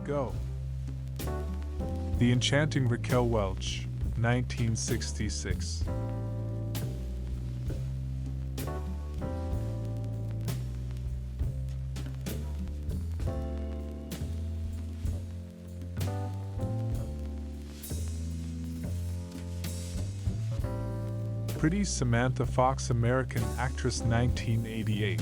go. The Enchanting Raquel Welch, 1966. Pretty Samantha Fox, American actress, 1988.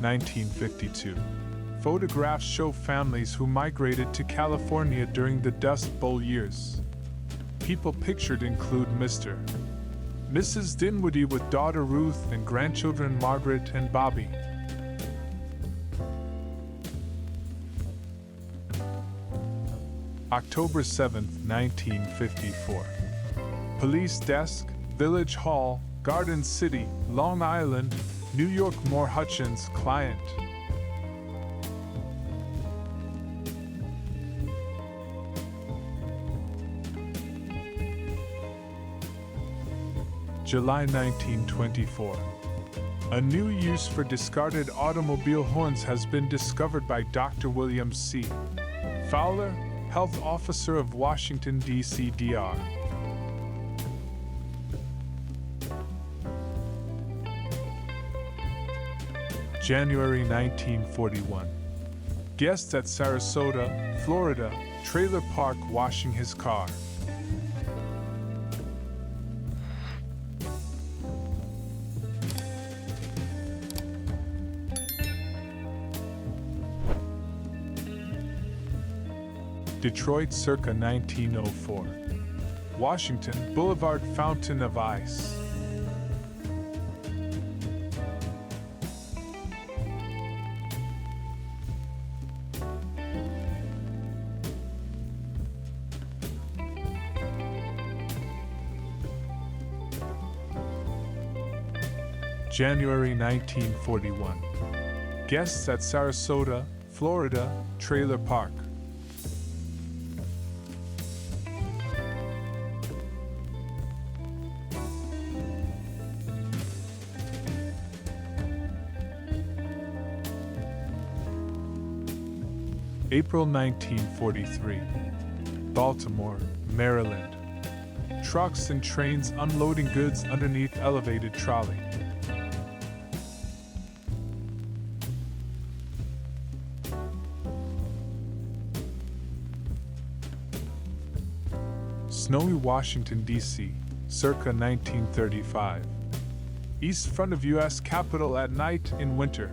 (1952). Photographs show families who migrated to California during the Dust Bowl years. People pictured include Mr. Mrs. Dinwiddie with daughter Ruth and grandchildren Margaret and Bobby. October 7, 1954. Police Desk, Village Hall, Garden City, Long Island, New York. Moore Hutchins, client. July 1924. A new use for discarded automobile horns has been discovered by Dr. William C. Fowler, health officer of Washington, D.C. Dr. January 1941. Guest at Sarasota, Florida, trailer park washing his car. Detroit circa 1904. Washington Boulevard Fountain of Ice. January 1941. Guests at Sarasota, Florida, trailer park. April 1943. Baltimore, Maryland. Trucks and trains unloading goods underneath elevated trolley. Snowy Washington, D.C., circa 1935. East front of U.S. Capitol at night in winter.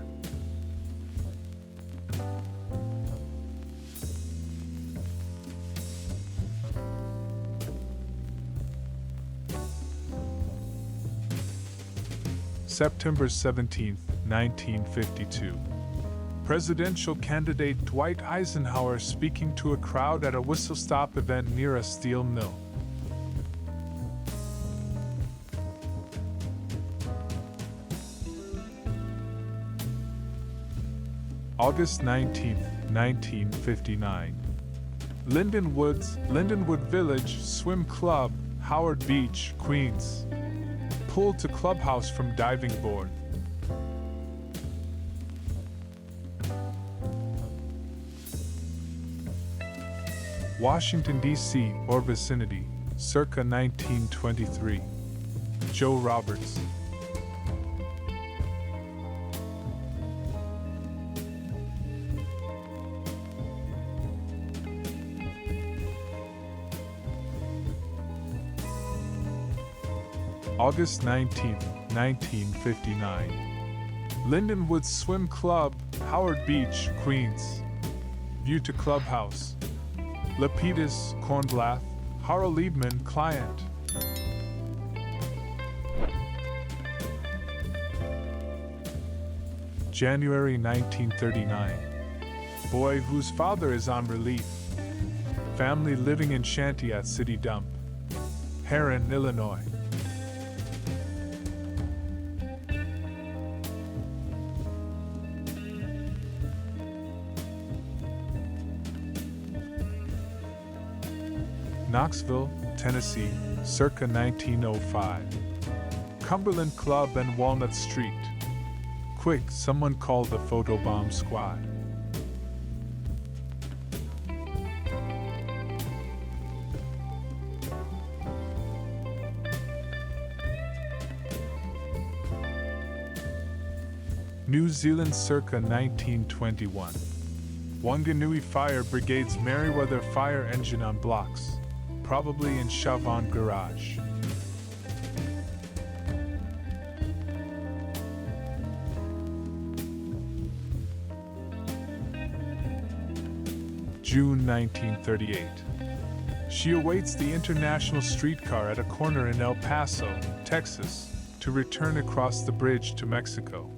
September 17, 1952. Presidential candidate Dwight Eisenhower speaking to a crowd at a whistle-stop event near a steel mill. August 19, 1959. Lindenwood Village Swim Club, Howard Beach, Queens. Pulled to clubhouse from diving board. Washington, D.C. or vicinity, circa 1923. Joe Roberts. August 19, 1959. Lindenwood Swim Club, Howard Beach, Queens. View to clubhouse. Lapidus, Kornblath, Harl Liebman, client. January 1939. Boy whose father is on relief. Family living in shanty at City Dump. Herrin, Illinois. Knoxville, Tennessee, circa 1905. Cumberland Club and Walnut Street. Quick, someone call the photobomb squad. New Zealand circa 1921. Wanganui Fire Brigade's Merryweather fire engine on blocks, probably in Chavon Garage. June 1938. She awaits the international streetcar at a corner in El Paso, Texas, to return across the bridge to Mexico.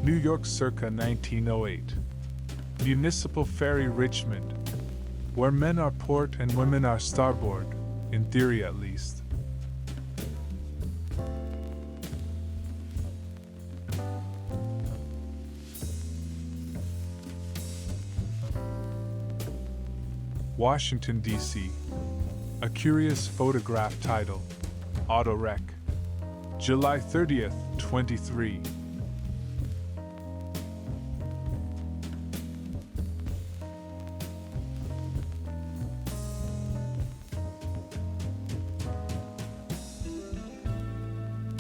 New York circa 1908. Municipal Ferry Richmond, where men are port and women are starboard, in theory at least. Washington, D.C. A curious photograph title, Auto Wreck. July 30th, 23.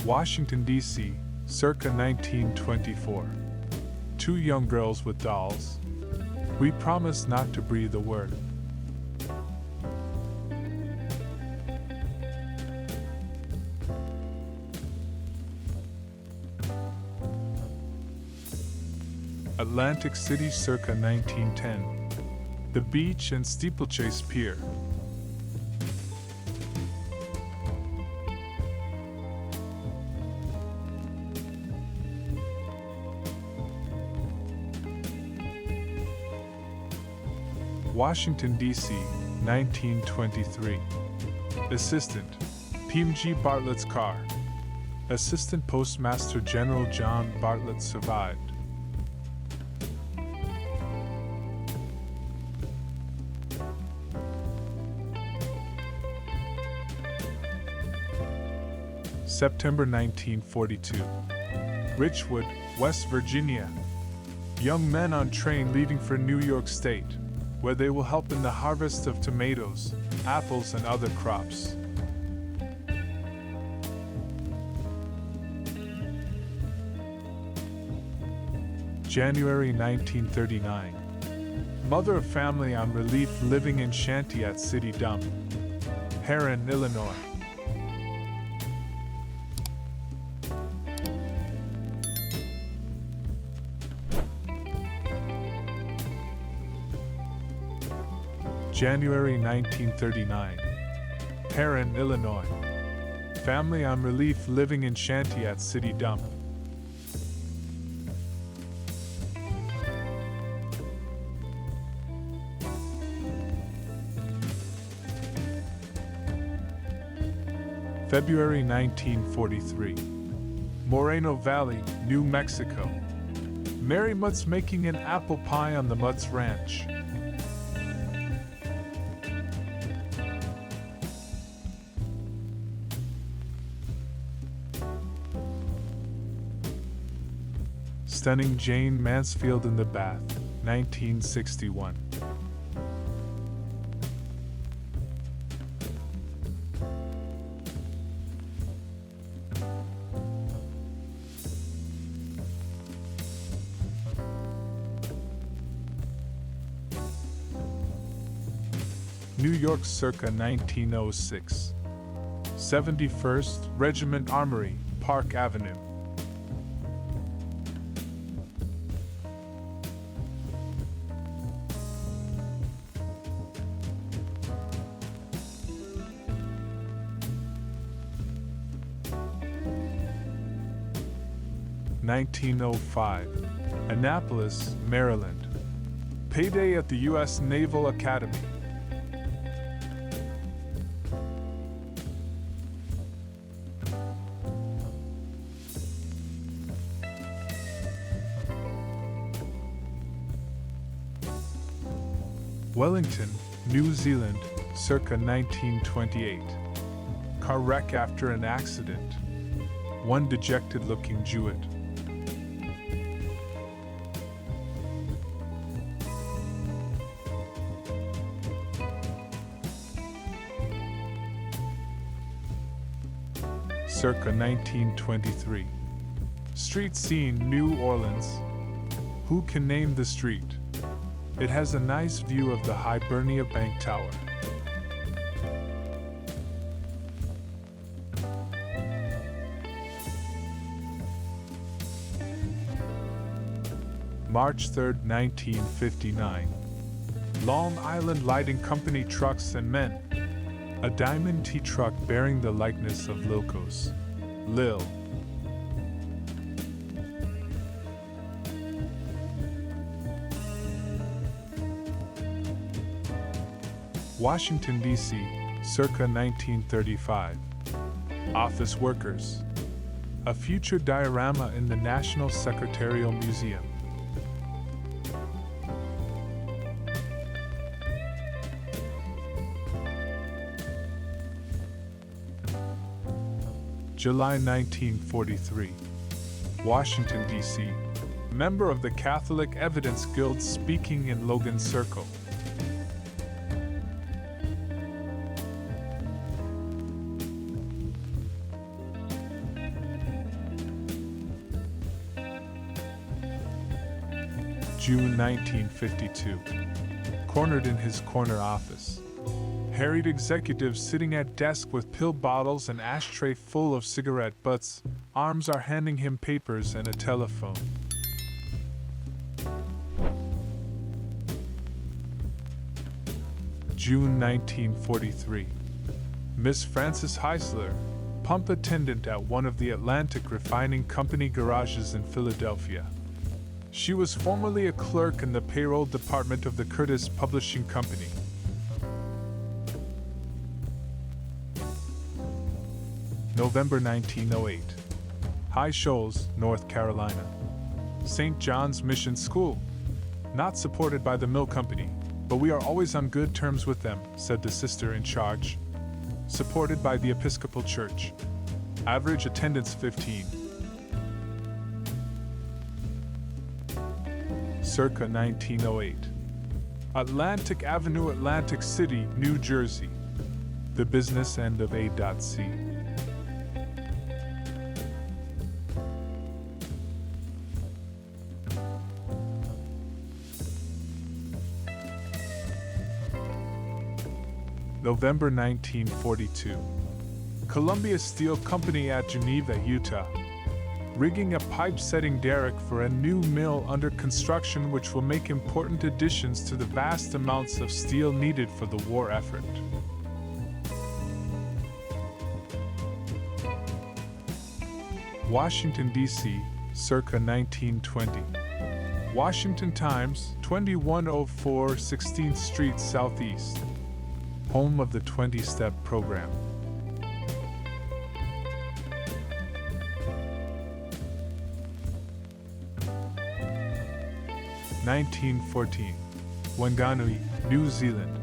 Washington, D.C., circa 1924. Two young girls with dolls. We promise not to breathe a word. Atlantic City circa 1910. The beach and steeplechase pier. Washington, D.C., 1923. Assistant, PMG Bartlett's car. Assistant Postmaster General John Bartlett survived. September 1942. Richwood, West Virginia. Young men on train leaving for New York State, where they will help in the harvest of tomatoes, apples, and other crops. January 1939. Mother of family on relief living in shanty at City Dump, Herrin, Illinois. January 1939. Herrin, Illinois. Family on relief living in shanty at City Dump. February 1943. Moreno Valley, New Mexico. Mary Mutz making an apple pie on the Mutz Ranch. Stunning Jane Mansfield in the bath, 1961. New York circa 1906. 71st Regiment Armory, Park Avenue. (1905) Annapolis, Maryland. Payday at the U.S. Naval Academy. Wellington, New Zealand, circa 1928. Car wreck after an accident. One dejected-looking Jewett. Circa 1923. Street scene, New Orleans. Who can name the street? It has a nice view of the Hibernia Bank Tower. March 3, 1959. Long Island Lighting Company Trucks and Men. A diamond T truck bearing the likeness of Lilko's. Lil. Washington, D.C., circa 1935. Office workers. A future diorama in the National Secretarial Museum. July 1943. Washington, D.C. Member of the Catholic Evidence Guild speaking in Logan Circle. June 1952. Cornered in his corner office. Harried executive sitting at desk with pill bottles and ashtray full of cigarette butts. Arms are handing him papers and a telephone. June 1943. Miss Frances Heisler, pump attendant at one of the Atlantic Refining Company garages in Philadelphia. She was formerly a clerk in the payroll department of the Curtis Publishing Company. November 1908. High Shoals, North Carolina. St. John's Mission School. Not supported by the mill company, but we are always on good terms with them, said the sister in charge. Supported by the Episcopal Church. Average attendance 15. Circa 1908. Atlantic Avenue, Atlantic City, New Jersey. The business end of A.C. November 1942. Columbia Steel Company at Geneva, Utah. Rigging a pipe-setting derrick for a new mill under construction which will make important additions to the vast amounts of steel needed for the war effort. Washington, D.C., circa 1920. Washington Times, 2104 16th Street Southeast. Home of the 20-step program. (1914) Wanganui, New Zealand.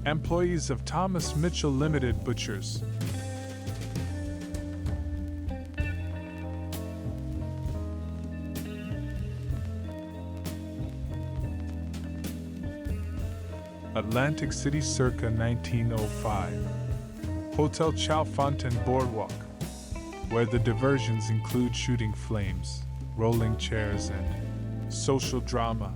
Employees of Thomas Mitchell Limited Butchers. Atlantic City circa 1905. Hotel Chalfontaine Boardwalk, where the diversions include shooting flames, rolling chairs, and social drama.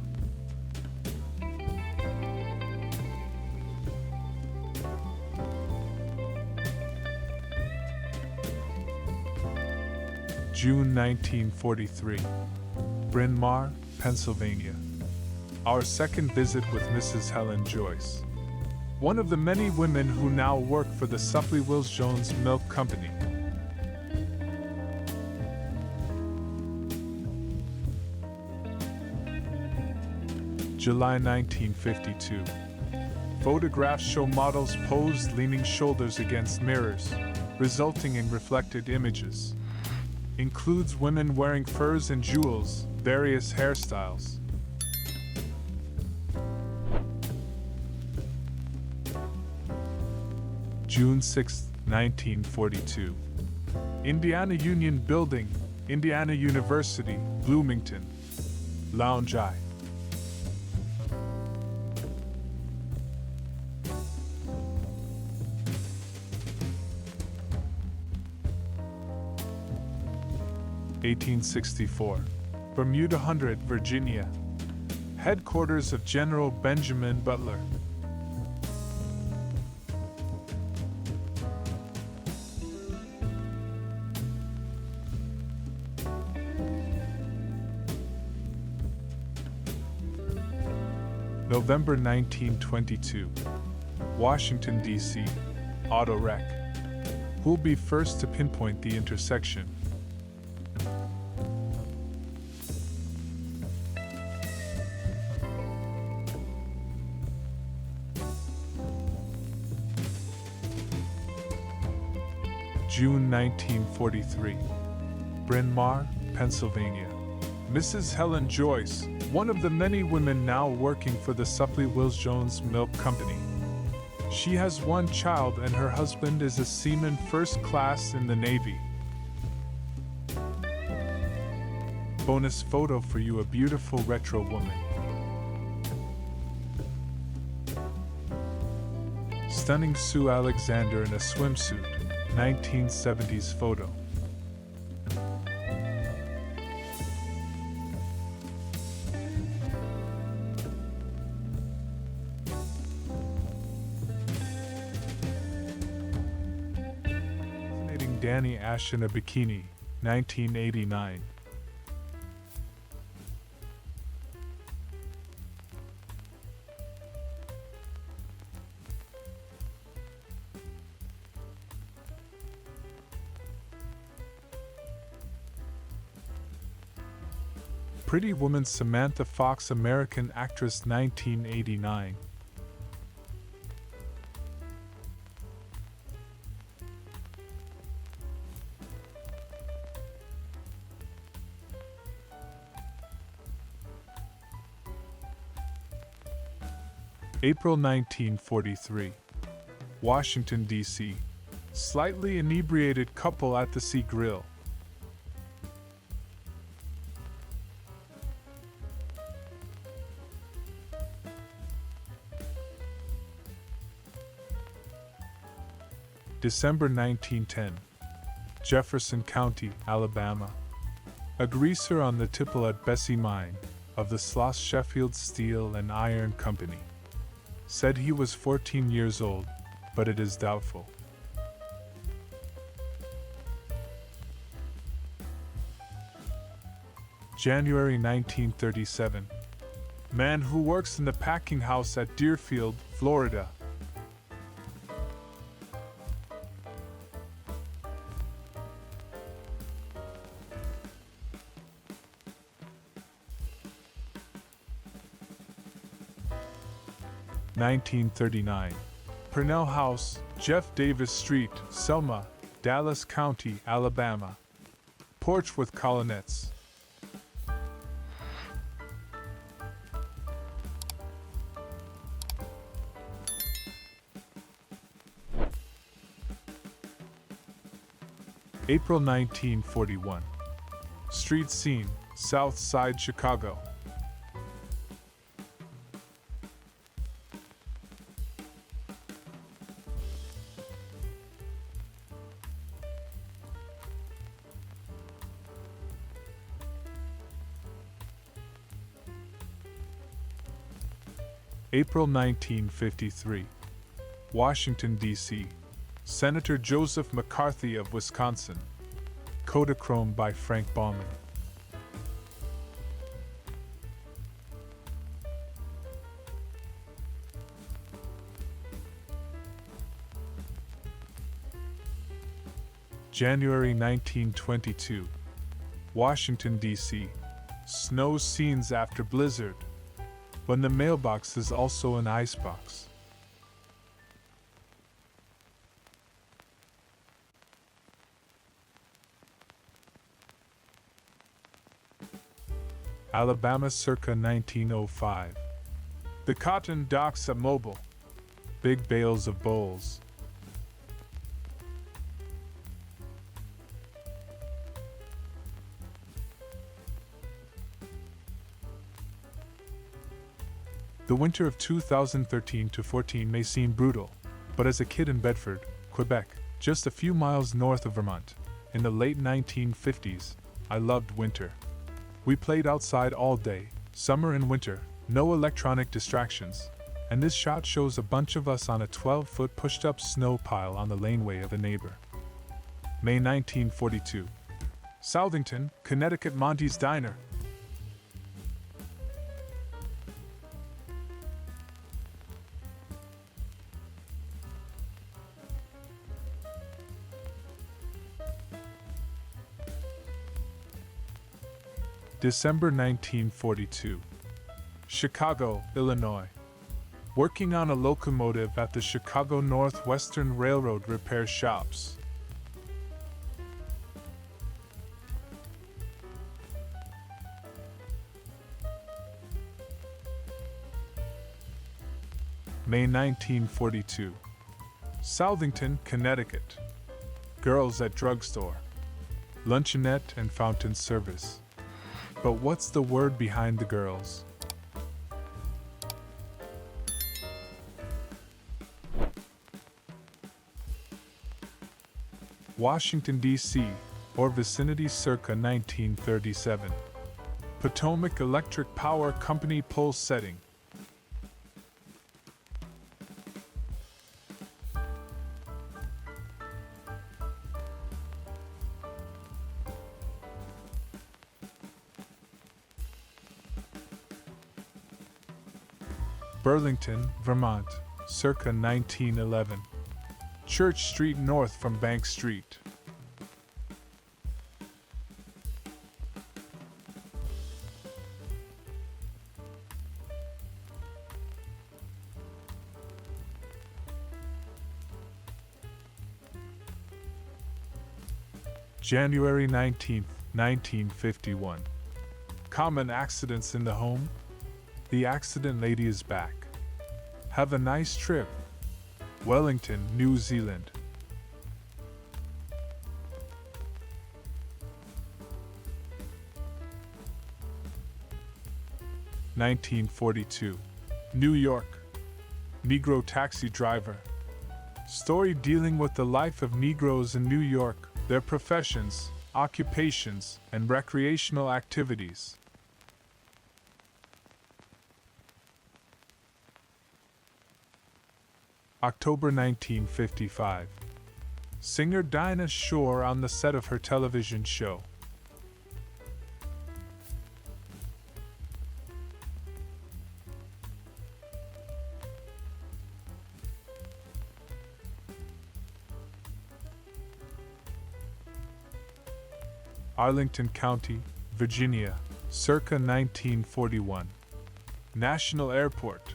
June 1943. Bryn Mawr, Pennsylvania. Our second visit with Mrs. Helen Joyce, one of the many women who now work for the Supply Wills Jones Milk Company. July 1952. Photographs show models posed leaning shoulders against mirrors, resulting in reflected images. Includes women wearing furs and jewels, various hairstyles. June 6, 1942. Indiana Union Building, Indiana University, Bloomington. Lounge I. (1864), Bermuda Hundred, Virginia. Headquarters of General Benjamin Butler. November 1922. Washington, D.C. Auto wreck. Who'll be first to pinpoint the intersection? June 1943. Bryn Mawr, Pennsylvania. Mrs. Helen Joyce, one of the many women now working for the Supply Wills Jones Milk Company. She has one child and her husband is a seaman first class in the Navy. Bonus photo for you, a beautiful retro woman. Stunning Sue Alexander in a swimsuit, 1970s photo. Danny Ash in a bikini, 1989. Pretty Woman Samantha Fox, American actress, 1989. April 1943. Washington, D.C. Slightly inebriated couple at the Sea Grill. December 1910. Jefferson County, Alabama. A greaser on the tipple at Bessie Mine, of the Sloss Sheffield Steel and Iron Company, said he was 14 years old, but it is doubtful. January 1937. Man who works in the packing house at Deerfield, Florida. (1939). Purnell House, Jeff Davis Street, Selma, Dallas County, Alabama. Porch with colonnettes. April 1941. Street scene, South Side, Chicago. April 1953. Washington, D.C. Senator Joseph McCarthy of Wisconsin. Kodachrome by Frank Baumann. January 1922. Washington, D.C. Snow scenes after blizzard, when the mailbox is also an icebox. Alabama circa 1905. The cotton docks at Mobile. Big bales of bowls. The winter of 2013 to 14 may seem brutal, but as a kid in Bedford, Quebec, just a few miles north of Vermont, in the late 1950s, I loved winter. We played outside all day, summer and winter, no electronic distractions, and this shot shows a bunch of us on a 12-foot pushed-up snow pile on the laneway of a neighbor. May 1942. Southington, Connecticut. Monty's Diner. December 1942. Chicago, Illinois. Working on a locomotive at the Chicago Northwestern Railroad repair shops. May 1942. Southington, Connecticut. Girls at drugstore, luncheonette and fountain service. But what's the word behind the girls? Washington, D.C., or vicinity circa 1937. Potomac Electric Power Company pole setting. Burlington, Vermont, circa 1911. Church Street north from Bank Street. January 19, 1951. Common accidents in the home? The accident lady is back. Have a nice trip. Wellington, New Zealand. (1942). New York. Negro taxi driver. Story dealing with the life of Negroes in New York, their professions, occupations, and recreational activities. October 1955. Singer Dinah Shore on the set of her television show. Arlington County, Virginia, circa 1941. National Airport.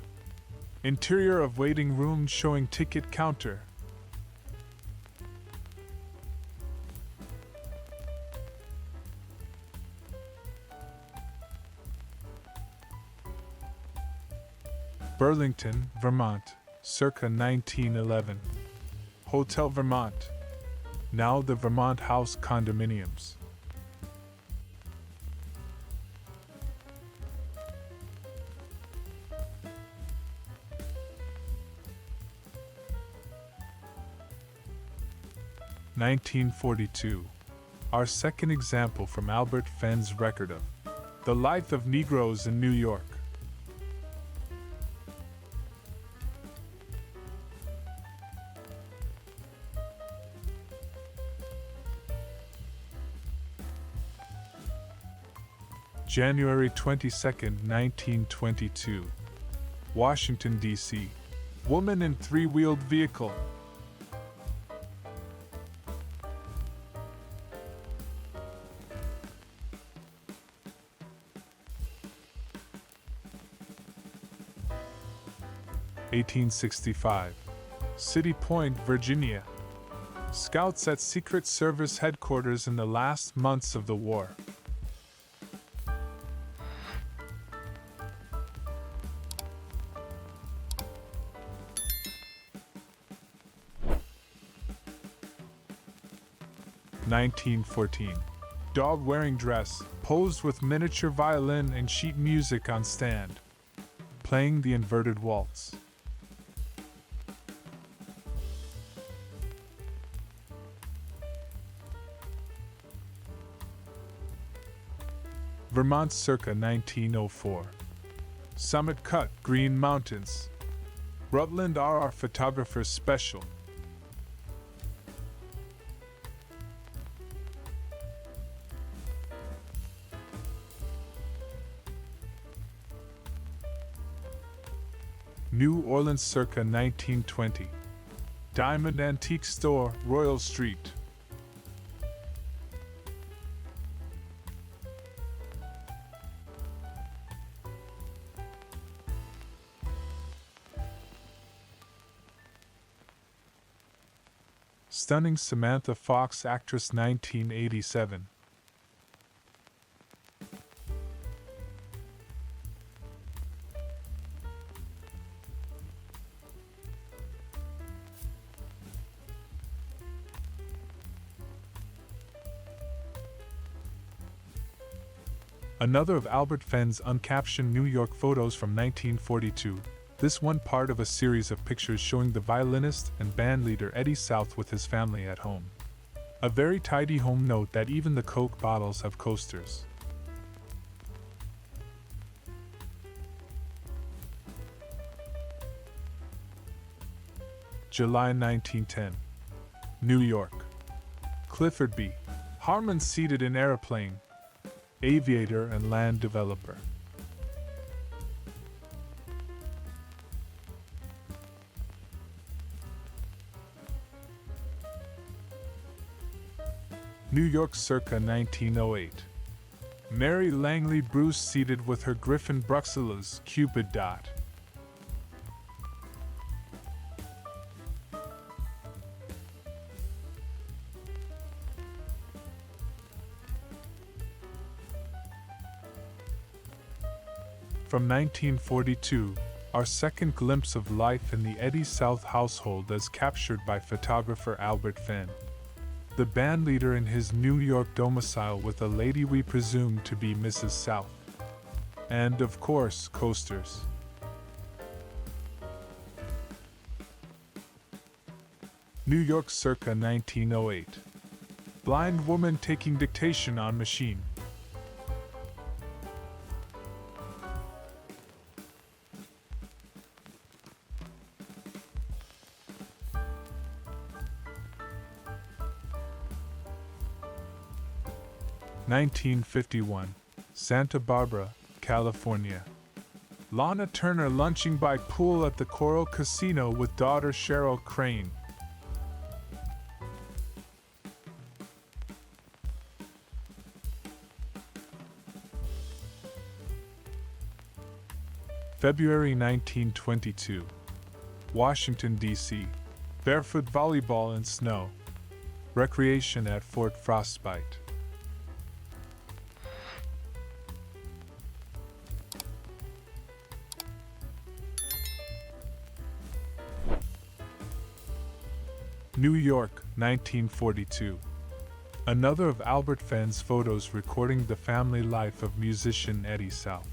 Interior of waiting room showing ticket counter. Burlington, Vermont, circa 1911. Hotel Vermont. Now the Vermont House condominiums. (1942). Our second example from Albert Fenn's record of The Life of Negroes in New York. January 22, 1922. Washington, D.C. Woman in three-wheeled vehicle. (1865). City Point, Virginia. Scouts at Secret Service headquarters in the last months of the war. (1914). Dog wearing dress, posed with miniature violin and sheet music on stand. playing the inverted waltz. Vermont circa 1904. Summit cut, Green Mountains. Rutland RR Photographers Special. New Orleans circa 1920. Diamond Antique Store, Royal Street. Stunning Samantha Fox Actress 1987. Another of Albert Fenn's uncaptioned New York photos from 1942. This one part of a series of pictures showing the violinist and bandleader Eddie South with his family at home. A very tidy home. Note that even the Coke bottles have coasters. July 1910. New York. Clifford B. Harmon seated in airplane. Aviator and land developer. New York circa 1908. Mary Langley Bruce seated with her Griffin Bruxelles Cupid dot. From 1942, our second glimpse of life in the Eddie South household as captured by photographer Albert Fenn. The bandleader in his New York domicile with a lady we presume to be Mrs. South. And, of course, coasters. New York circa 1908. Blind woman taking dictation on machine. (1951) Santa Barbara, California. Lana Turner lunching by pool at the Coral Casino with daughter Cheryl Crane. February 1922. Washington, D.C. Barefoot volleyball in snow. Recreation at Fort Frostbite. New York, 1942. Another of Albert Fenn's photos recording the family life of musician Eddie South.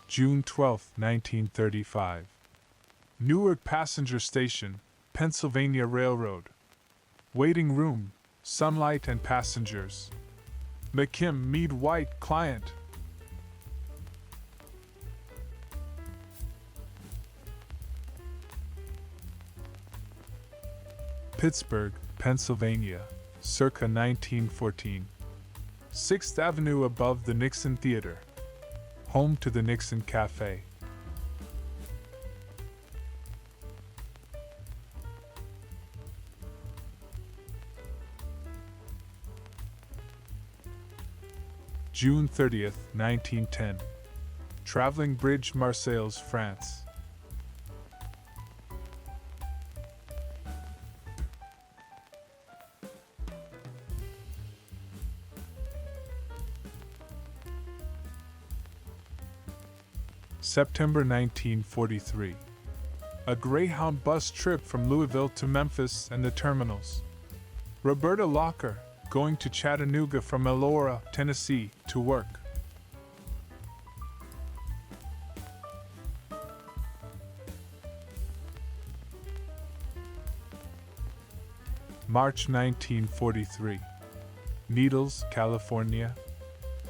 June 12, 1935. Newark Passenger Station, Pennsylvania Railroad. Waiting room, sunlight and passengers. McKim Mead White client. Pittsburgh, Pennsylvania, circa 1914. 6th Avenue above the Nixon Theater. Home to the Nixon Cafe. June 30th, 1910. Traveling Bridge, Marseilles, France. September 1943. a Greyhound bus trip from Louisville to Memphis and the terminals. Roberta Locker, going to Chattanooga from Elora, Tennessee, to work. March 1943. Needles, California.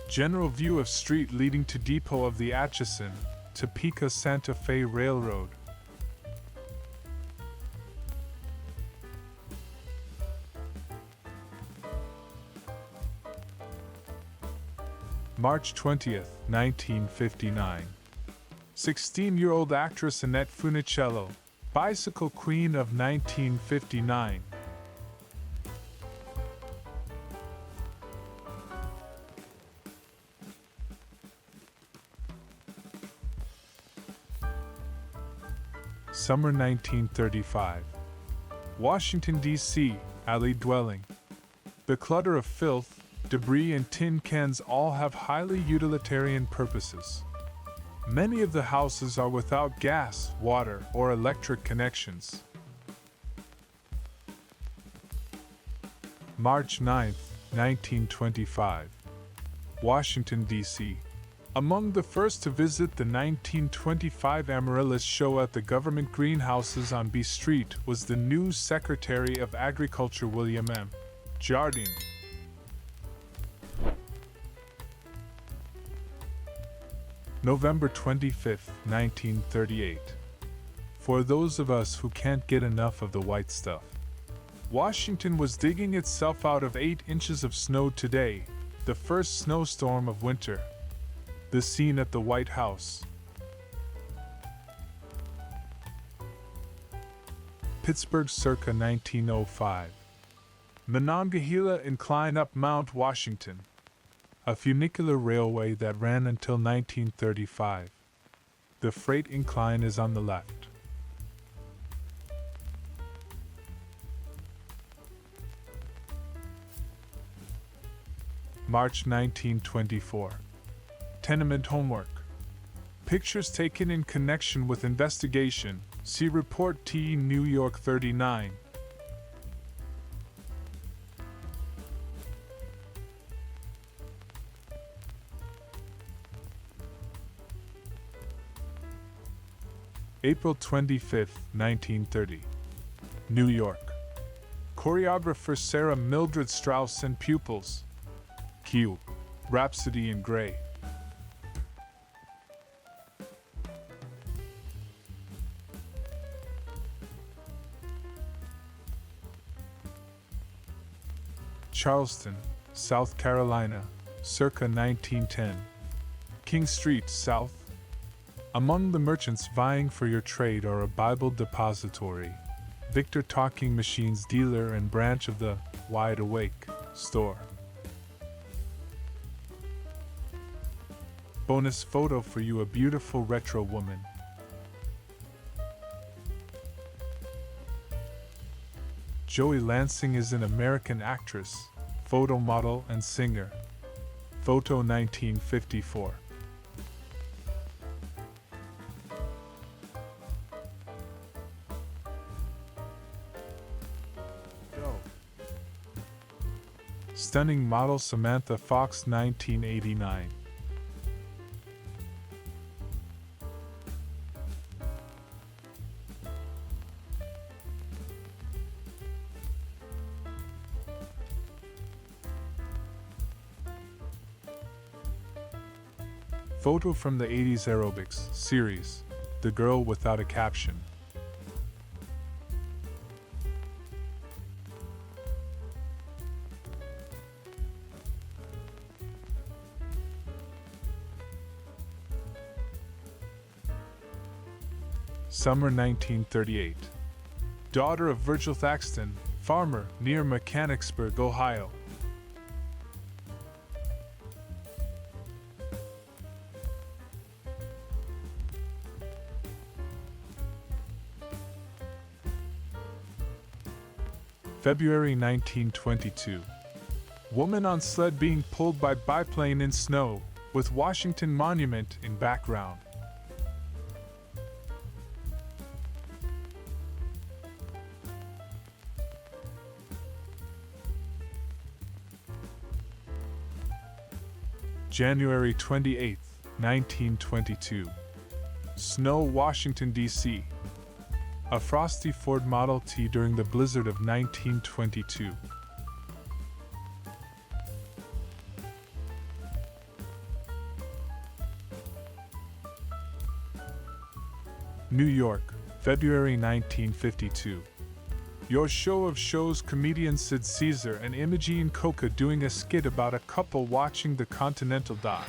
General view of street leading to depot of the Atchison, Topeka Santa Fe Railroad. March 20th, 1959. 16-year-old actress Annette Funicello, Bicycle Queen of 1959. Summer 1935. Washington, D.C., alley dwelling. The clutter of filth, debris, and tin cans all have highly utilitarian purposes. Many of the houses are without gas, water, or electric connections. March 9th, 1925. Washington, D.C. Among the first to visit the 1925 Amaryllis show at the government greenhouses on B Street was the new Secretary of Agriculture William M. Jardine. November 25th, 1938. For those of us who can't get enough of the white stuff. Washington was digging itself out of 8 inches of snow today, the first snowstorm of winter. The scene at the White House. Pittsburgh circa 1905. Monongahela Incline up Mount Washington. A funicular railway that ran until 1935. The freight incline is on the left. March 1924. Tenement homework. Pictures taken in connection with investigation. See Report T. New York 39. April 25th, 1930. New York. Choreographer Sarah Mildred Strauss and pupils. Q. Rhapsody in Grey. Charleston, South Carolina, circa 1910. King Street, South. Among the merchants vying for your trade are a Bible depository, Victor Talking Machines dealer and branch of the Wide Awake store. Bonus photo for you, a beautiful retro woman. Joey Lansing is an American actress, photo model, and singer. Photo 1954. Stunning model Samantha Fox 1989. Photo from the 80s aerobics series, The Girl Without a Caption. Summer 1938. Daughter of Virgil Thaxton, farmer near Mechanicsburg, Ohio. February 1922. Woman on sled being pulled by biplane in snow, with Washington Monument in background. January 28, 1922. Snow, Washington, D.C. A frosty Ford Model T during the blizzard of 1922. New York, February 1952. Your Show of Shows comedians Sid Caesar and Imogene Coca doing a skit about a couple watching the Continental Dot.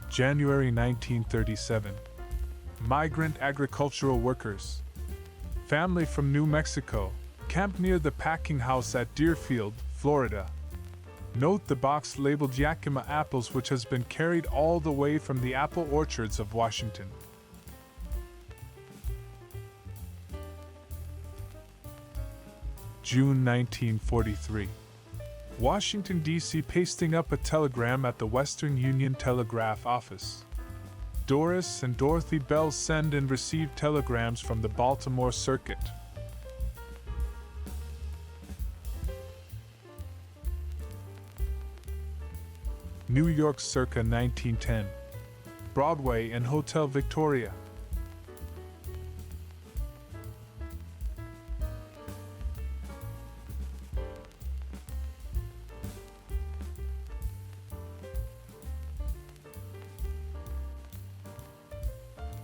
January 1937. Migrant agricultural workers. Family from New Mexico, camped near the packing house at Deerfield, Florida. Note the box labeled Yakima apples, which has been carried all the way from the apple orchards of Washington. June 1943. Washington, D.C. pasting up a telegram at the Western Union Telegraph Office. Doris and Dorothy Bell send and receive telegrams from the Baltimore Circuit. New York circa 1910. Broadway and Hotel Victoria.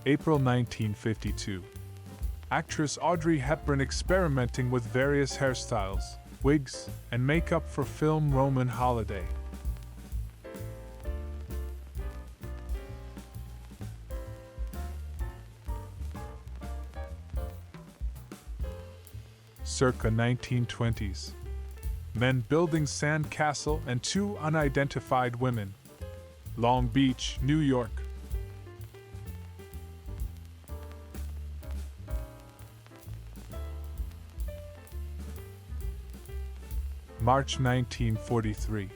April 1952. Actress Audrey Hepburn experimenting with various hairstyles, wigs, and makeup for film Roman Holiday. Circa 1920s. Men building sand castle and two unidentified women. Long Beach, New York. March 1943.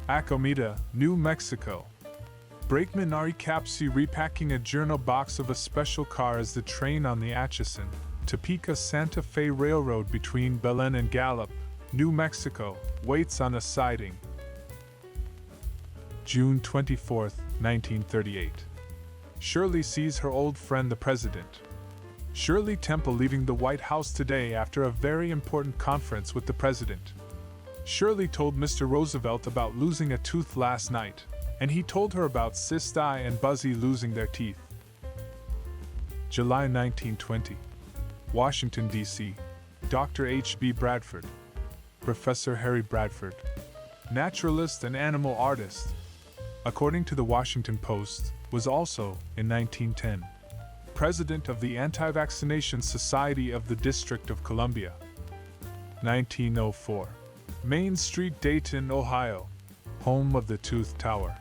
Acomita, New Mexico. Brakeman Ari Capsi repacking a journal box of a special car as the train on the Atchison, Topeka Santa Fe Railroad between Belen and Gallup, New Mexico, waits on a siding. June 24, 1938. Shirley sees her old friend the President. Shirley Temple leaving the White House today after a very important conference with the President. Shirley told Mr. Roosevelt about losing a tooth last night, and he told her about Sis Di and Buzzy losing their teeth. July 1920. Washington, D.C. Dr. H.B. Bradford. Professor Harry Bradford. Naturalist and animal artist. According to the Washington Post, was also, in 1910, President of the Anti-Vaccination Society of the District of Columbia. 1904. Main Street, Dayton, Ohio, home of the Tooth Tower.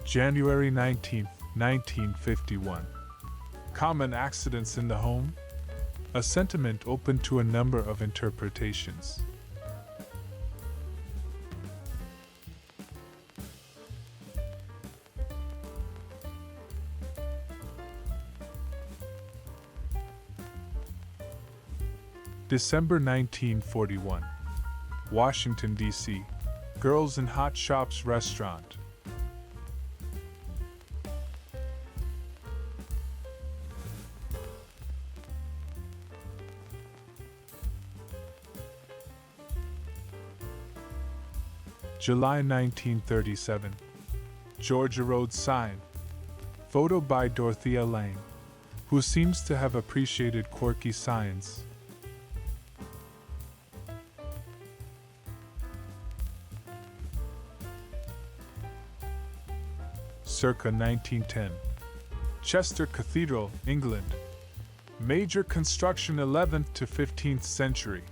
January 19, 1951. Common accidents in the home? A sentiment open to a number of interpretations. December 1941. Washington, D.C. Girls in Hot Shops Restaurant. July 1937. Georgia Road sign. Photo by Dorothea Lange, who seems to have appreciated quirky signs. Circa 1910. Chester Cathedral, England. Major construction 11th to 15th century.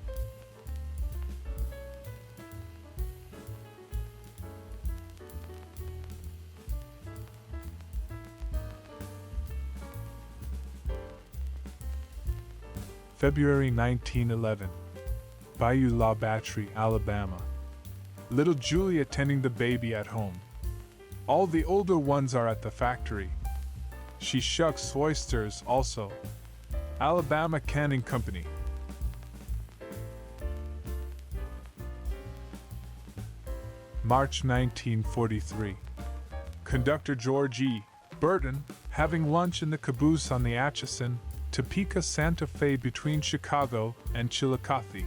February 1911. Bayou La Battery, Alabama. Little Julie attending the baby at home. All the older ones are at the factory. She shucks oysters also. Alabama Canning Company. March 1943. Conductor George E. Burton having lunch in the caboose on the Atchison, Topeka Santa Fe between Chicago and Chillicothe.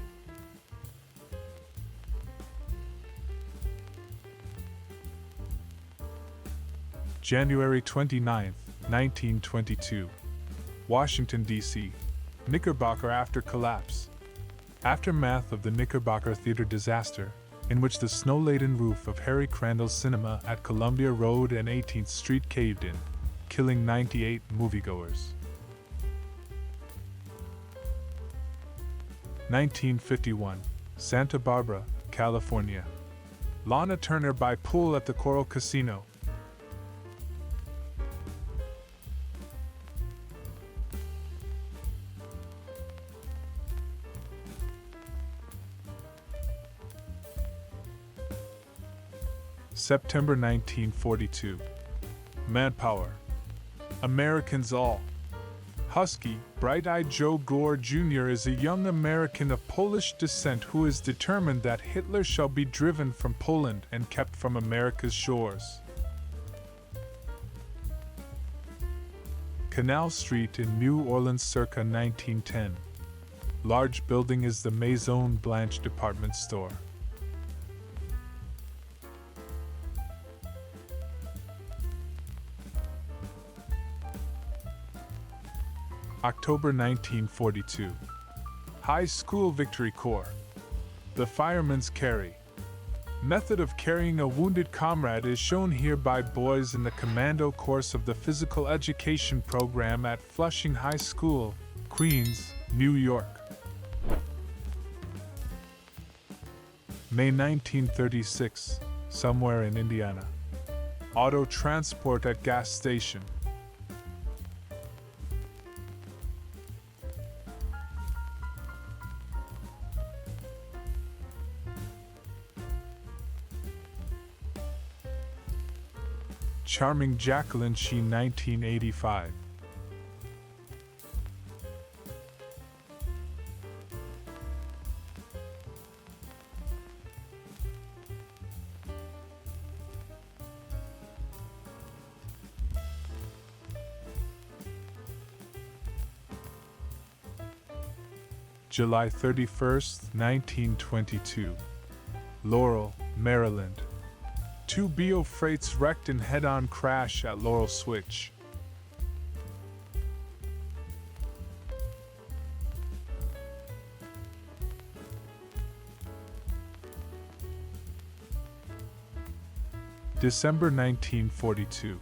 January 29, 1922. Washington, D.C. Knickerbocker after collapse. Aftermath of the Knickerbocker Theater disaster, in which the snow-laden roof of Harry Crandall's cinema at Columbia Road and 18th Street caved in, killing 98 moviegoers. 1951. Santa Barbara, California. Lana Turner by pool at the Coral Casino. September 1942. Manpower. Americans all. Husky, bright-eyed Joe Gore Jr. is a young American of Polish descent who is determined that Hitler shall be driven from Poland and kept from America's shores. Canal Street in New Orleans circa 1910. Large building is the Maison Blanche department store. October 1942. High School Victory Corps. The Fireman's Carry. Method of carrying a wounded comrade is shown here by boys in the commando course of the physical education program at Flushing High School, Queens, New York. May 1936. Somewhere in Indiana. Auto transport at gas station. Charming Jacqueline Sheen 1985. July 31st, 1922. Laurel, Maryland. Two BO freights wrecked in head-on crash at Laurel Switch. December 1942.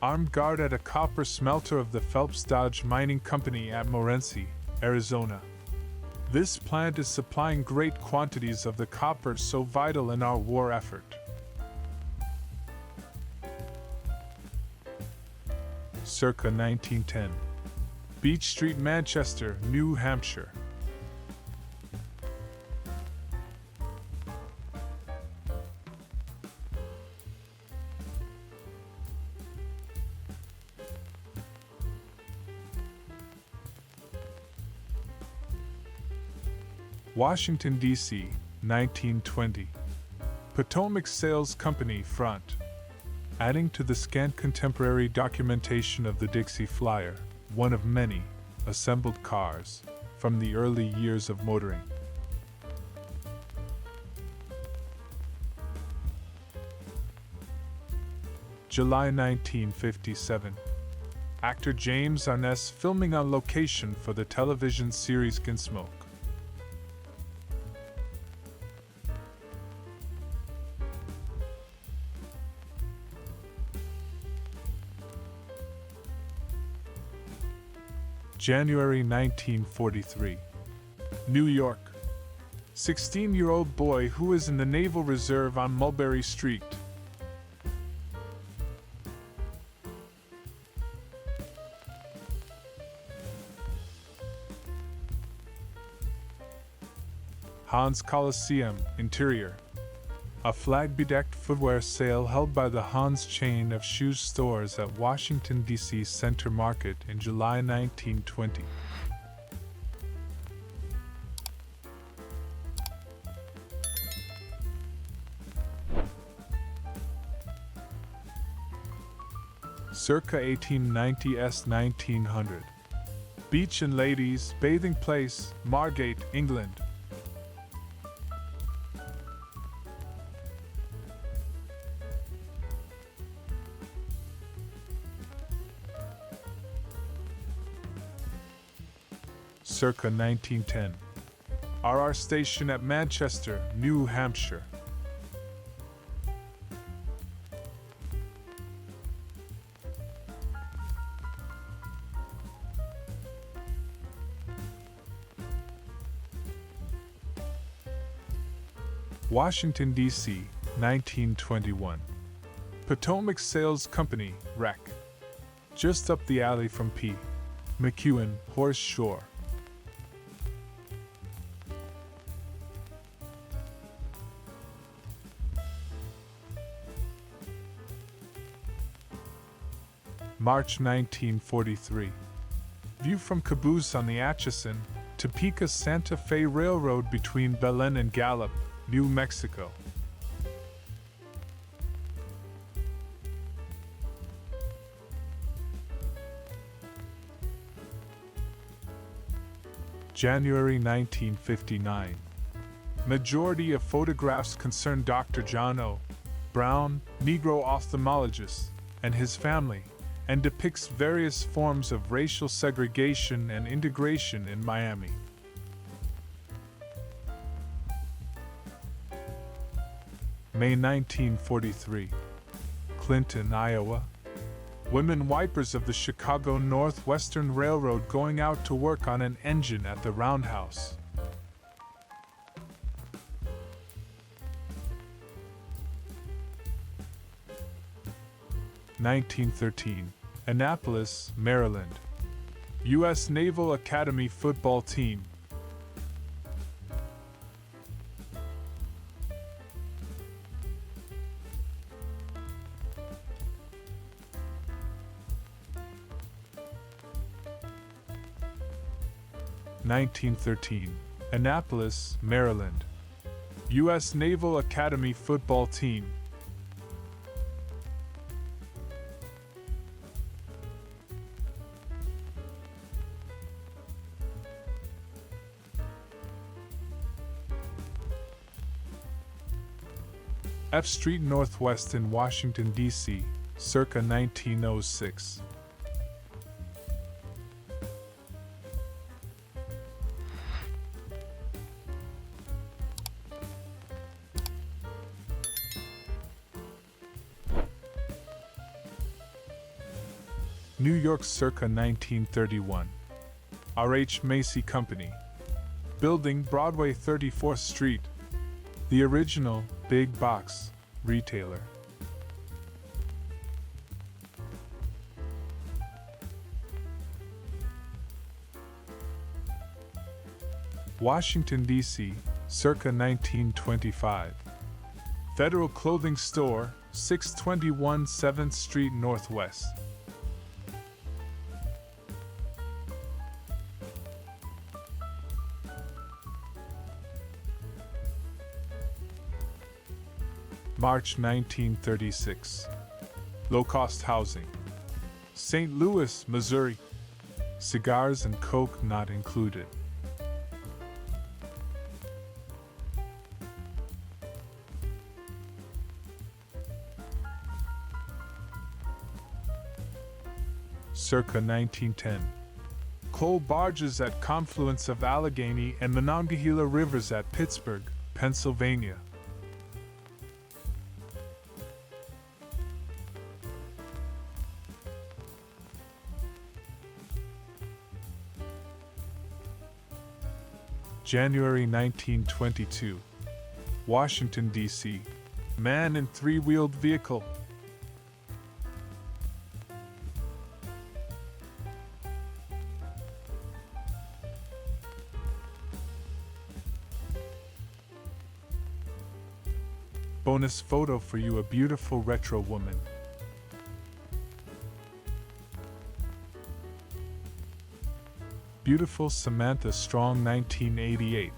Armed guard at a copper smelter of the Phelps Dodge Mining Company at Morenci, Arizona. This plant is supplying great quantities of the copper so vital in our war effort. Circa 1910. Beach Street, Manchester, New Hampshire. Washington, D.C., 1920. Potomac Sales Company front. Adding to the scant contemporary documentation of the Dixie Flyer, one of many assembled cars from the early years of motoring. July 1957. Actor James Arness filming on location for the television series Gunsmoke. January 1943. New York. 16-year-old boy who is in the Naval Reserve on Mulberry Street. Hans Coliseum, interior. A flag-bedecked footwear sale held by the Hans chain of shoe stores at Washington, D.C. Center Market in July 1920. Circa 1890s 1900. Beach and Ladies Bathing Place, Margate, England. Circa 1910. RR Station at Manchester, New Hampshire. Washington, D.C., 1921. Potomac Sales Company, Rec. Just up the alley from P. McEwen, Horse Shore. March 1943. View from Caboose on the Atchison, Topeka Santa Fe Railroad between Belen and Gallup, New Mexico. January 1959. Majority of photographs concern Dr. John O. Brown, Negro ophthalmologist, and his family, and depicts various forms of racial segregation and integration in Miami. May 1943. Clinton, Iowa. Women wipers of the Chicago Northwestern Railroad going out to work on an engine at the roundhouse. (1913) Annapolis, Maryland. U.S. Naval Academy football team. (1913) Annapolis, Maryland. U.S. Naval Academy football team. F Street Northwest in Washington, D.C., circa 1906. New York, circa 1931. R.H. Macy Company. Building, Broadway 34th Street. The original big box retailer. Washington, D.C., circa 1925. Federal Clothing Store, 621 7th Street Northwest. March 1936. Low-cost housing. St. Louis, Missouri. Cigars and Coke not included. Circa 1910. Coal barges at confluence of Allegheny and Monongahela Rivers at Pittsburgh, Pennsylvania. January 1922. Washington, D.C. Man in three-wheeled vehicle. Bonus photo for you, a beautiful retro woman. Beautiful Samantha Strong 1988.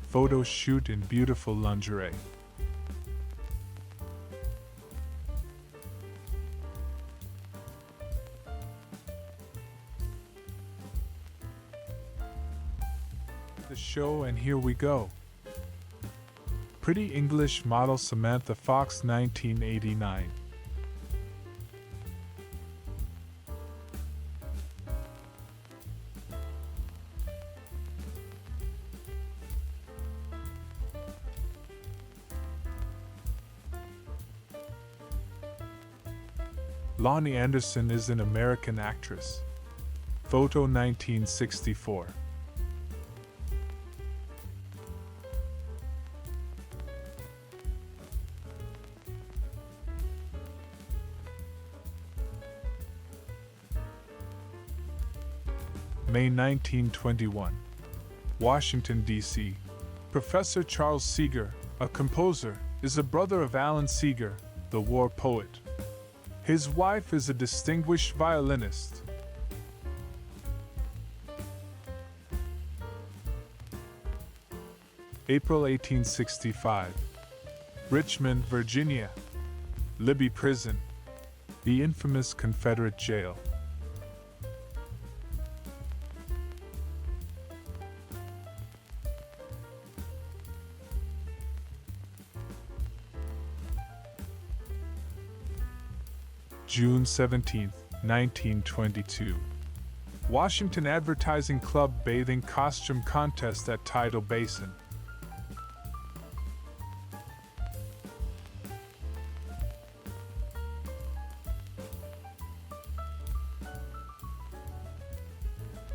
Photo shoot in beautiful lingerie. The show, and here we go. Pretty English model Samantha Fox 1989. Lonnie Anderson is an American actress. Photo 1964. May 1921. Washington, D.C. Professor Charles Seeger, a composer, is a brother of Alan Seeger, the war poet. His wife is a distinguished violinist. April 1865. Richmond, Virginia. Libby Prison, the infamous Confederate jail. June 17, 1922. Washington Advertising Club bathing costume contest at Tidal Basin.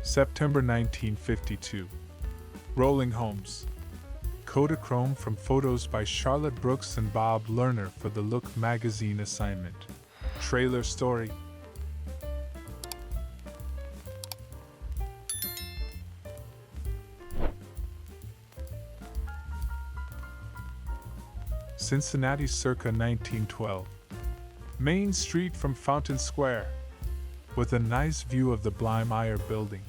September 1952. Rolling Homes. Kodachrome from photos by Charlotte Brooks and Bob Lerner for the Look magazine assignment. Trailer story. Cincinnati circa 1912. Main Street from Fountain Square, with a nice view of the Blymeyer building.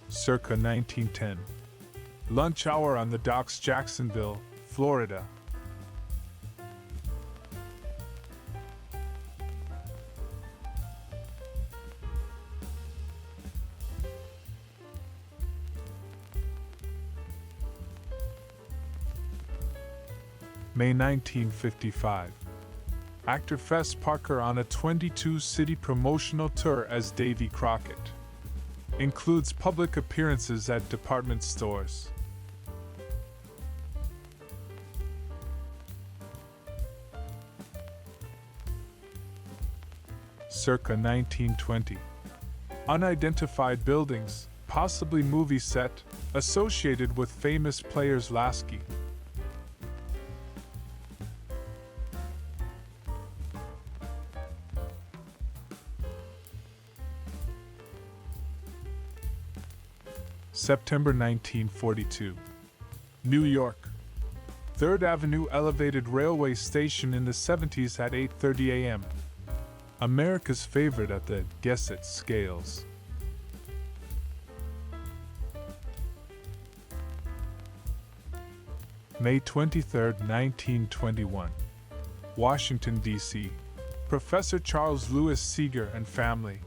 Circa 1910. Lunch hour on the docks, Jacksonville, Florida. May 1955. Actor Fess Parker on a 22-city promotional tour as Davy Crockett. Includes public appearances at department stores. Circa 1920. Unidentified buildings, possibly movie set, associated with famous players Lasky. September 1942. New York. 3rd Avenue elevated railway station in the 70s at 8:30 a.m. America's favorite at the Guess It scales. May 23, 1921. Washington, D.C. Professor Charles Lewis Seeger and family.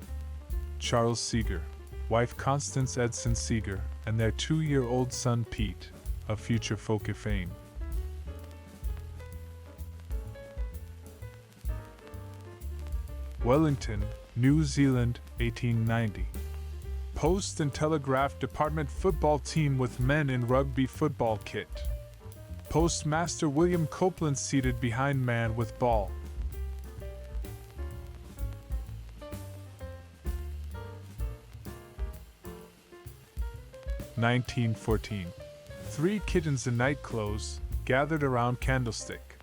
Charles Seeger, wife Constance Edson Seeger, and their 2-year-old son Pete, of future folk fame. Wellington, New Zealand, 1890. Post and Telegraph Department football team with men in rugby football kit. Postmaster William Copeland seated behind man with ball. (1914). 3 kittens in night clothes gathered around candlestick.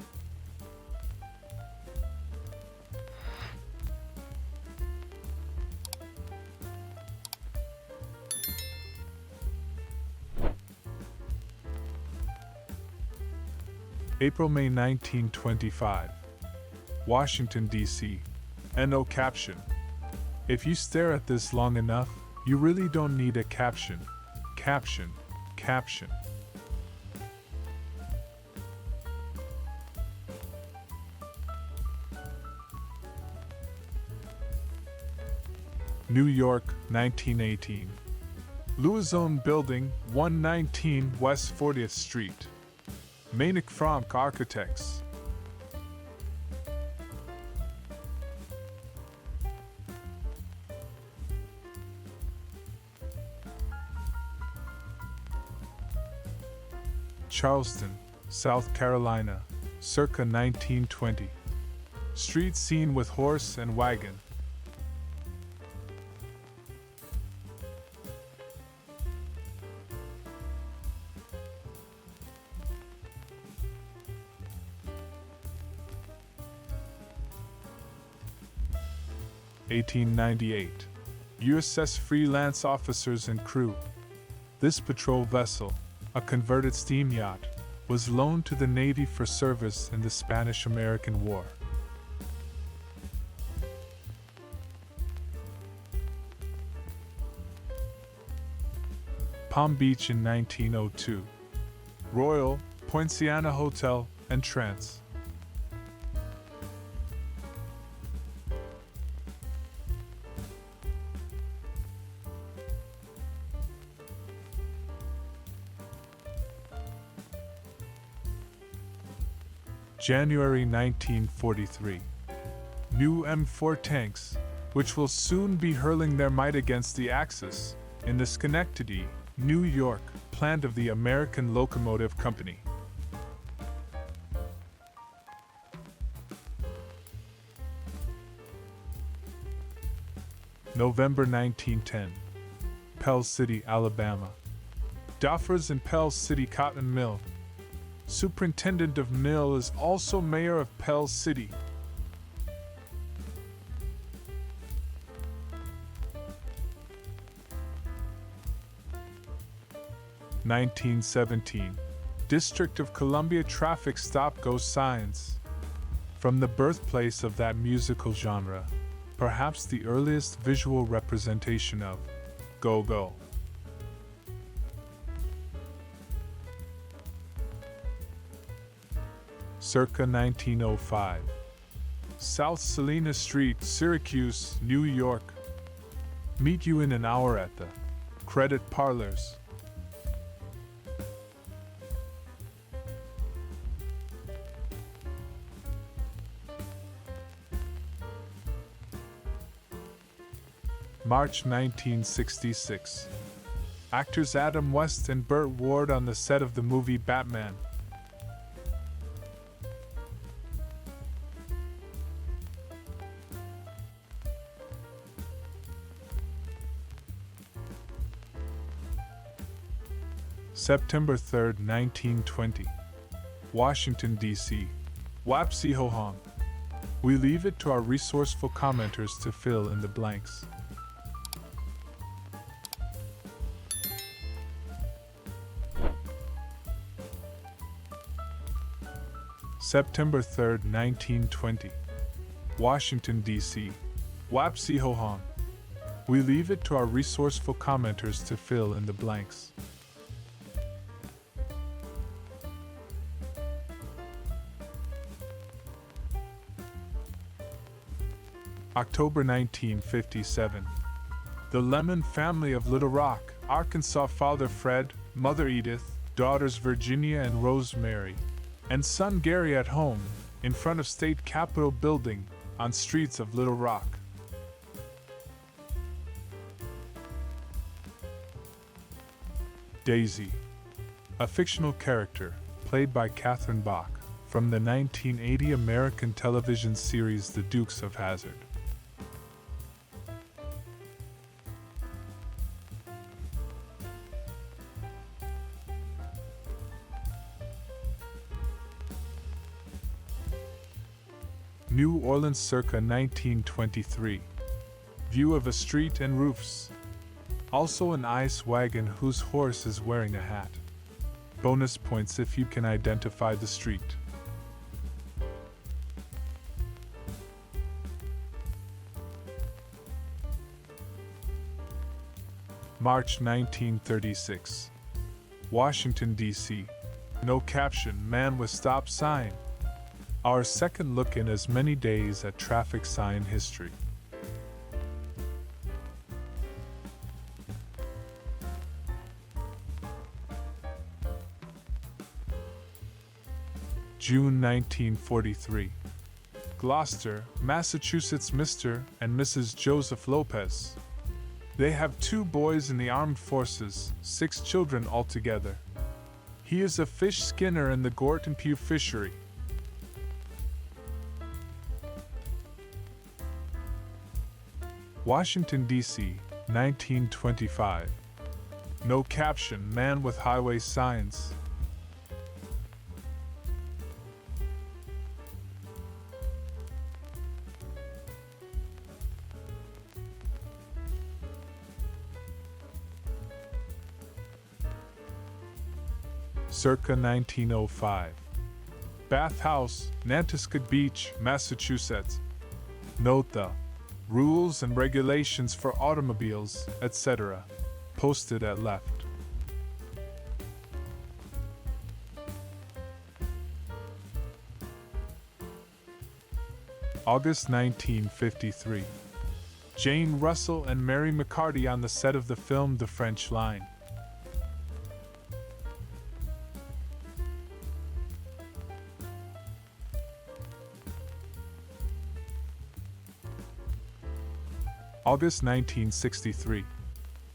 April-May 1925. Washington, D.C. No caption. If you stare at this long enough, you really don't need a caption. Caption. Caption. New York, 1918. Louison Building, 119 West 40th Street. Mainick Franck Architects. Charleston, South Carolina, circa 1920. Street scene with horse and wagon. (1898). USS Freelance officers and crew. This patrol vessel, a converted steam yacht, was loaned to the Navy for service in the Spanish-American War. Palm Beach in 1902. Royal, Poinciana Hotel and Trance. January 1943. New M4 tanks, which will soon be hurling their might against the Axis, in the Schenectady, New York, plant of the American Locomotive Company. November 1910. Pell City, Alabama. Doffers and Pell City Cotton Mill. Superintendent of mill is also mayor of Pell City. (1917) District of Columbia traffic stop go signs. From the birthplace of that musical genre, perhaps the earliest visual representation of go-go. Circa 1905. South Salina Street, Syracuse, New York. Meet you in an hour at the Credit Parlors. March 1966. Actors Adam West and Burt Ward on the set of the movie Batman. September 3, 1920. Washington, D.C. Wapsihohong. We leave it to our resourceful commenters to fill in the blanks. September 3, 1920. Washington, D.C. Wapsihohong. We leave it to our resourceful commenters to fill in the blanks. October 1957. The Lemon family of Little Rock, Arkansas. Father Fred, Mother Edith, daughters Virginia and Rosemary, and son Gary at home, in front of State Capitol building, on streets of Little Rock. Daisy. A fictional character, played by Catherine Bach, from the 1980 American television series The Dukes of Hazzard. New Orleans circa 1923. View of a street and roofs. Also an ice wagon whose horse is wearing a hat. Bonus points if you can identify the street. March 1936. Washington, D.C. No caption, man with stop sign. Our second look in as many days at traffic sign history. June 1943. Gloucester, Massachusetts. Mr. and Mrs. Joseph Lopez. They have 2 boys in the armed forces, 6 children altogether. He is a fish skinner in the Gort and Pew fishery. Washington, D.C., 1925. No caption, man with highway signs. Circa 1905. Bath House, Nantasket Beach, Massachusetts. Note the rules and regulations for automobiles, etc. posted at left. August 1953. Jane Russell and Mary McCarty on the set of the film The French Line. August 1963.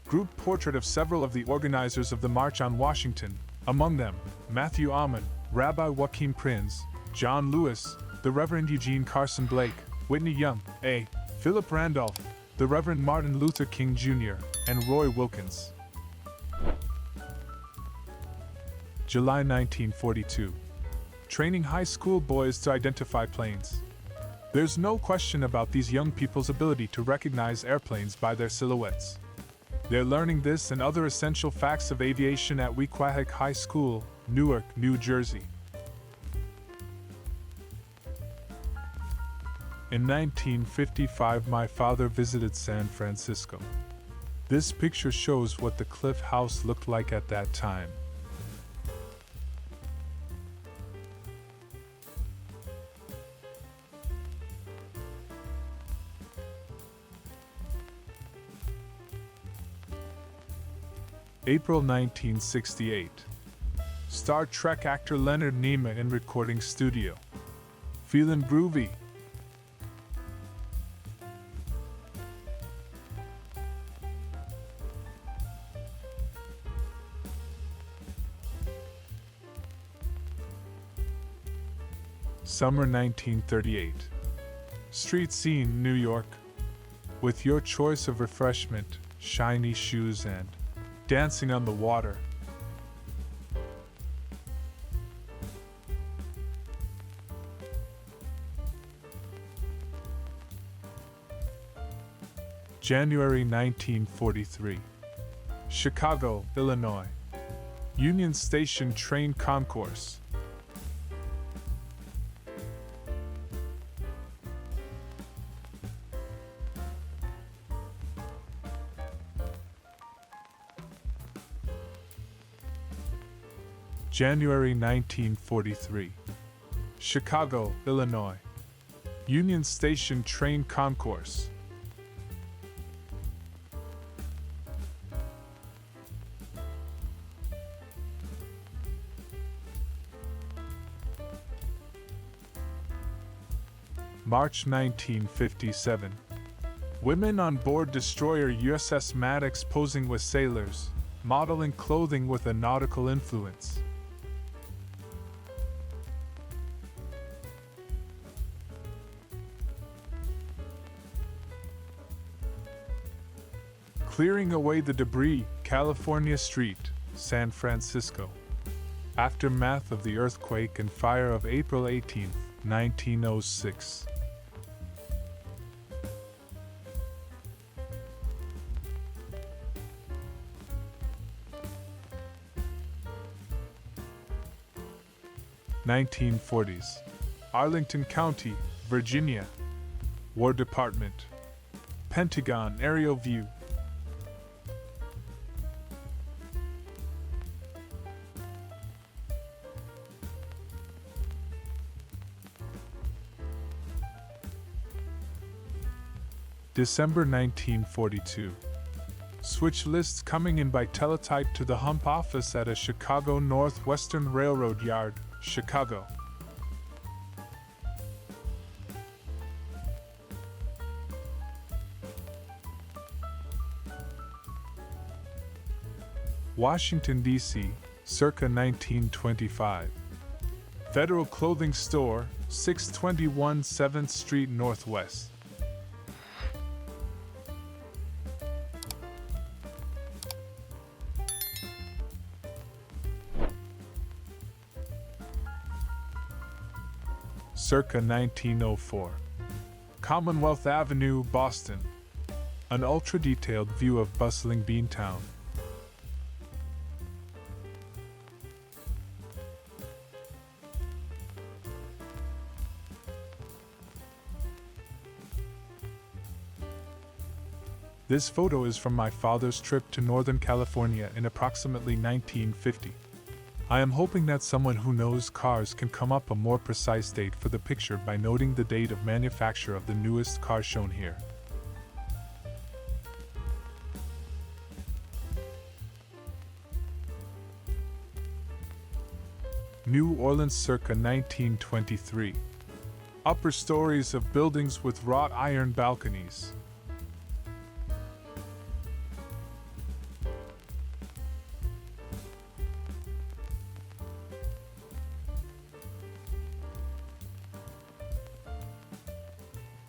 Group portrait of several of the organizers of the March on Washington, among them, Matthew Almond, Rabbi Joachim Prinz, John Lewis, the Reverend Eugene Carson Blake, Whitney Young, A. Philip Randolph, the Reverend Martin Luther King Jr., and Roy Wilkins. July 1942. Training high school boys to identify planes. There's no question about these young people's ability to recognize airplanes by their silhouettes. They're learning this and other essential facts of aviation at Wequahic High School, Newark, New Jersey. In 1955, my father visited San Francisco. This picture shows what the Cliff House looked like at that time. April 1968. Star Trek actor Leonard Nimoy in recording studio. Feelin' groovy. Summer 1938. Street scene, New York. With your choice of refreshment, shiny shoes and dancing on the water. January 1943. Chicago, Illinois. Union Station train concourse. January 1943. Chicago, Illinois. Union Station train concourse. March 1957. Women on board destroyer USS Maddox posing with sailors, modeling clothing with a nautical influence. Clearing away the debris, California Street, San Francisco. Aftermath of the earthquake and fire of April 18, 1906. (1940s). Arlington County, Virginia. War Department. Pentagon aerial view. December 1942. Switch lists coming in by teletype to the hump office at a Chicago Northwestern Railroad yard, Chicago. Washington, D.C., circa 1925. Federal Clothing Store, 621 7th Street Northwest. Circa 1904. Commonwealth Avenue, Boston. An ultra-detailed view of bustling Beantown. This photo is from my father's trip to Northern California in approximately 1950. I am hoping that someone who knows cars can come up a more precise date for the picture by noting the date of manufacture of the newest car shown here. New Orleans circa 1923. Upper stories of buildings with wrought iron balconies.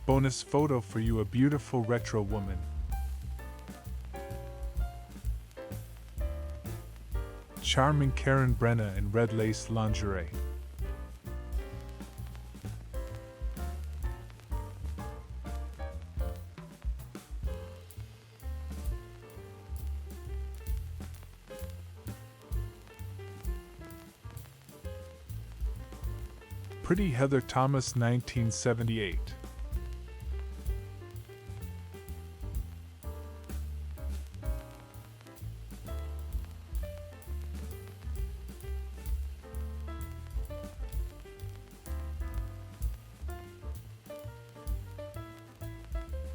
Bonus photo for you, a beautiful retro woman. Charming Karen Brenna in red lace lingerie. Pretty Heather Thomas, 1978.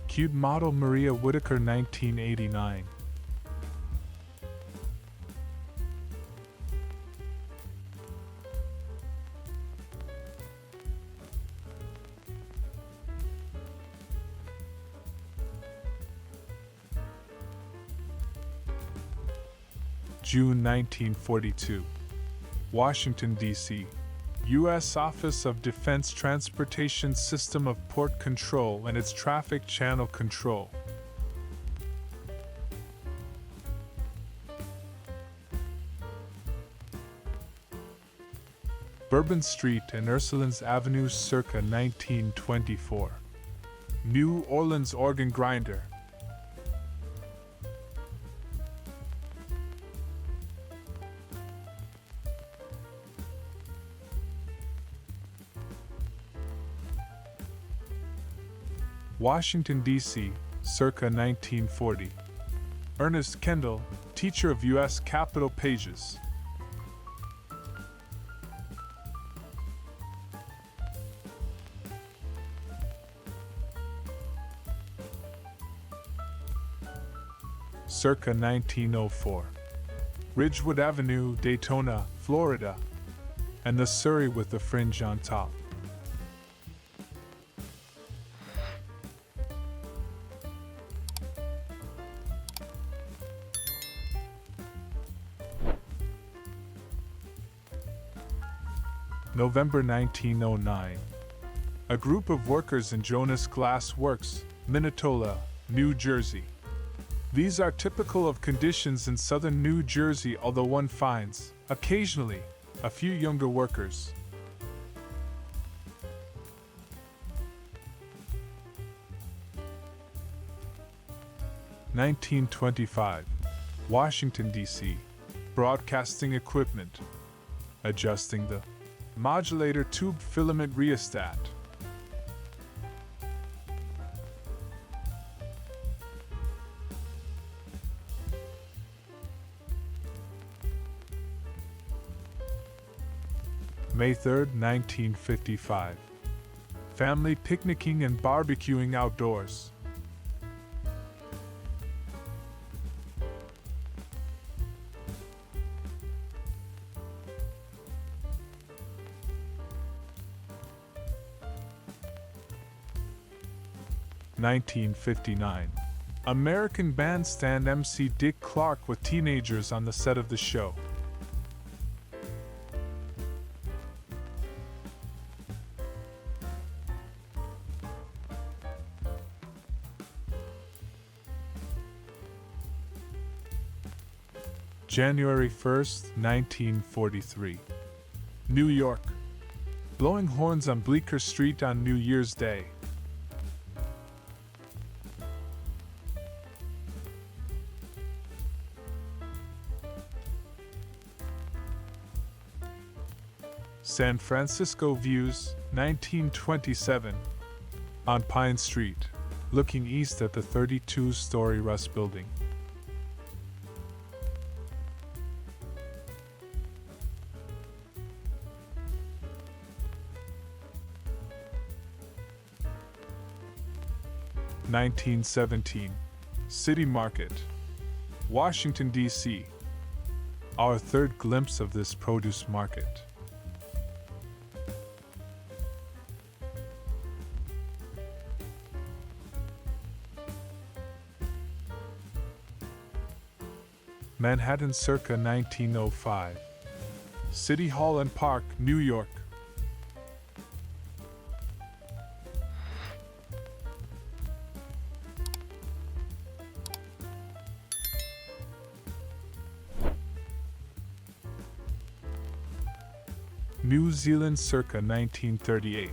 Cute model Maria Whitaker, 1989. June 1942. Washington, D.C. U.S. Office of Defense Transportation System of Port Control and its Traffic Channel Control. Bourbon Street and Ursulines Avenue circa 1924. New Orleans organ grinder. Washington, D.C., circa 1940. Ernest Kendall, teacher of U.S. Capitol pages. Circa 1904. Ridgewood Avenue, Daytona, Florida, and the Surrey with the fringe on top. November 1909. A group of workers in Jonas Glass Works, Minnetonka, New Jersey. These are typical of conditions in southern New Jersey, although one finds, occasionally, a few younger workers. (1925) Washington, D.C. Broadcasting equipment. Adjusting the modulator tube filament rheostat. May 3, 1955. Family picnicking and barbecuing outdoors. 1959. American bandstand MC Dick Clark with teenagers on the set of the show. January 1st, 1943. New York. Blowing horns on Bleecker Street on New Year's Day. San Francisco views, 1927. On Pine Street, looking east at the 32-story Russ Building. (1917) City Market, Washington, D.C. Our third glimpse of this produce market. Manhattan circa 1905. City Hall and Park, New York. New Zealand circa 1938.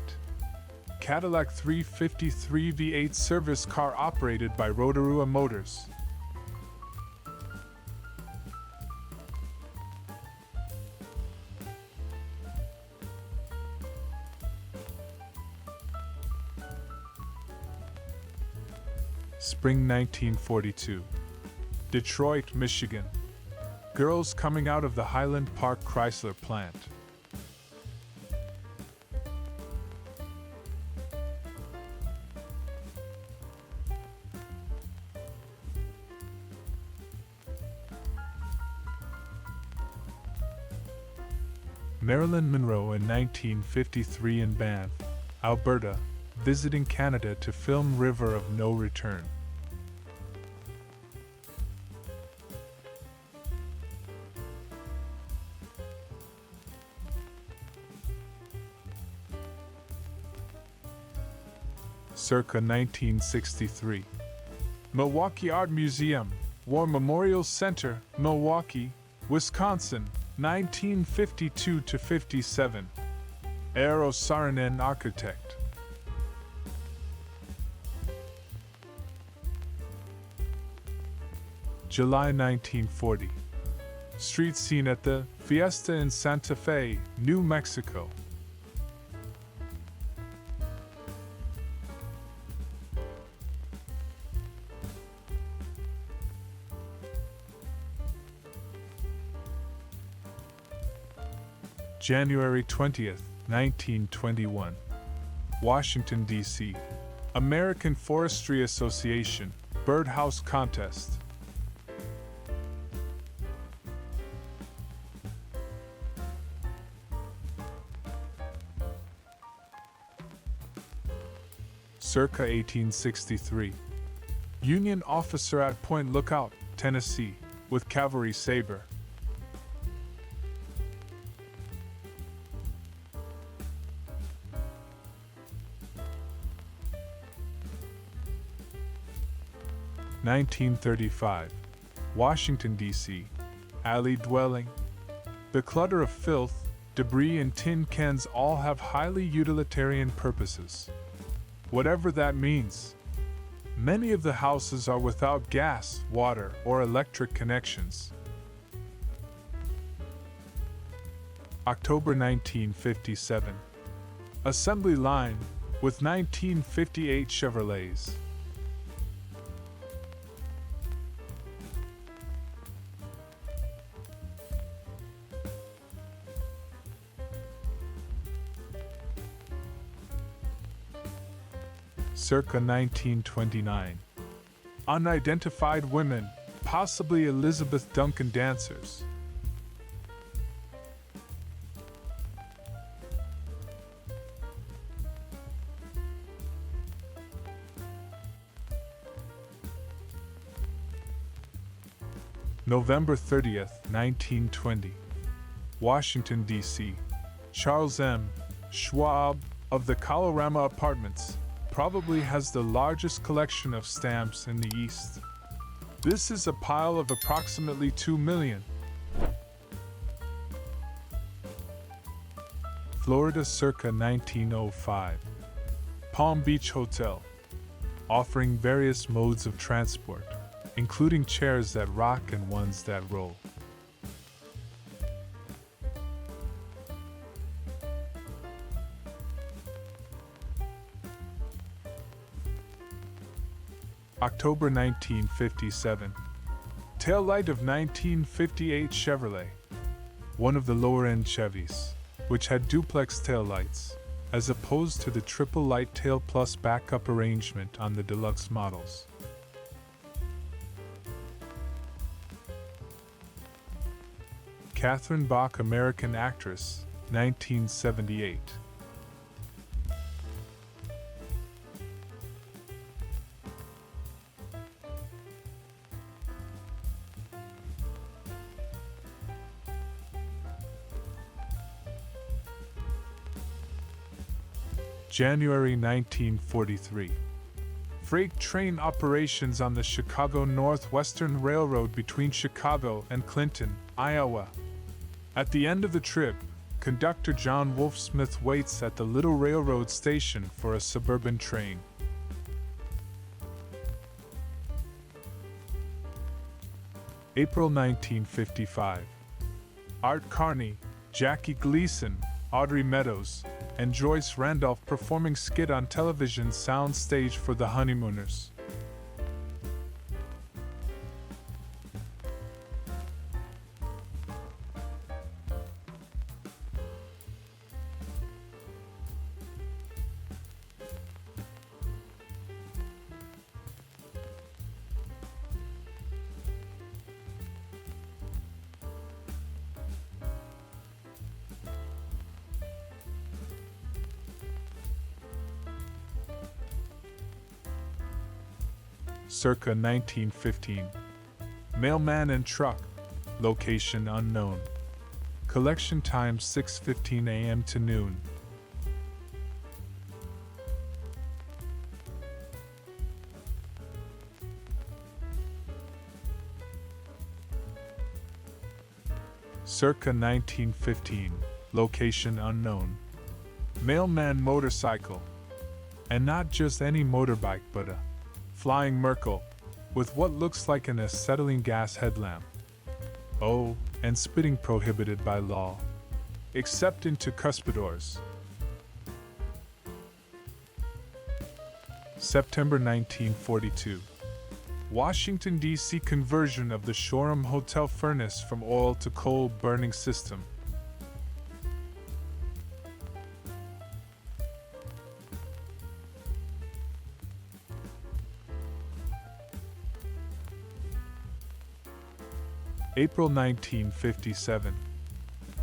Cadillac 353 V8 service car operated by Rotorua Motors. Spring 1942. Detroit, Michigan. Girls coming out of the Highland Park Chrysler plant. Marilyn Monroe in 1953 in Banff, Alberta, visiting Canada to film River of No Return. Circa 1963. Milwaukee Art Museum, War Memorial Center, Milwaukee, Wisconsin, 1952 to 57. Eero Saarinen, architect. July 1940. Street scene at the Fiesta in Santa Fe, New Mexico. January 20th, 1921. Washington, D.C. American Forestry Association, Birdhouse Contest. Circa 1863. Union officer at Point Lookout, Tennessee, with cavalry saber. (1935) Washington, D.C. Alley dwelling. The clutter of filth, debris, and tin cans all have highly utilitarian purposes. Whatever that means. Many of the houses are without gas, water, or electric connections. October 1957. Assembly line with 1958 Chevrolets. Circa 1929. Unidentified women, possibly Elizabeth Duncan dancers. November 30th, 1920. Washington, D.C. Charles M. Schwab of the Colorama Apartments probably has the largest collection of stamps in the East. This is a pile of approximately 2 million. Florida circa 1905. Palm Beach Hotel, offering various modes of transport, including chairs that rock and ones that roll. October 1957. Tail light of 1958 Chevrolet, one of the lower-end Chevys, which had duplex taillights, as opposed to the triple light tail plus backup arrangement on the deluxe models. Catherine Bach, American actress, 1978. January 1943. Freight train operations on the Chicago Northwestern Railroad between Chicago and Clinton, Iowa. At the end of the trip, conductor John Wolfe Smith waits at the Little Railroad station for a suburban train. April 1955. Art Carney, Jackie Gleason, Audrey Meadows, and Joyce Randolph performing skit on television sound stage for The Honeymooners. Circa 1915. Mailman and truck, location unknown. Collection time 6:15 a.m. to noon. Circa 1915, location unknown. Mailman motorcycle. And not just any motorbike, but a Flying Merkel, with what looks like an acetylene gas headlamp. Oh, and spitting prohibited by law, except into cuspidors. September 1942. Washington, D.C. conversion of the Shoreham Hotel furnace from oil to coal burning system. April 1957.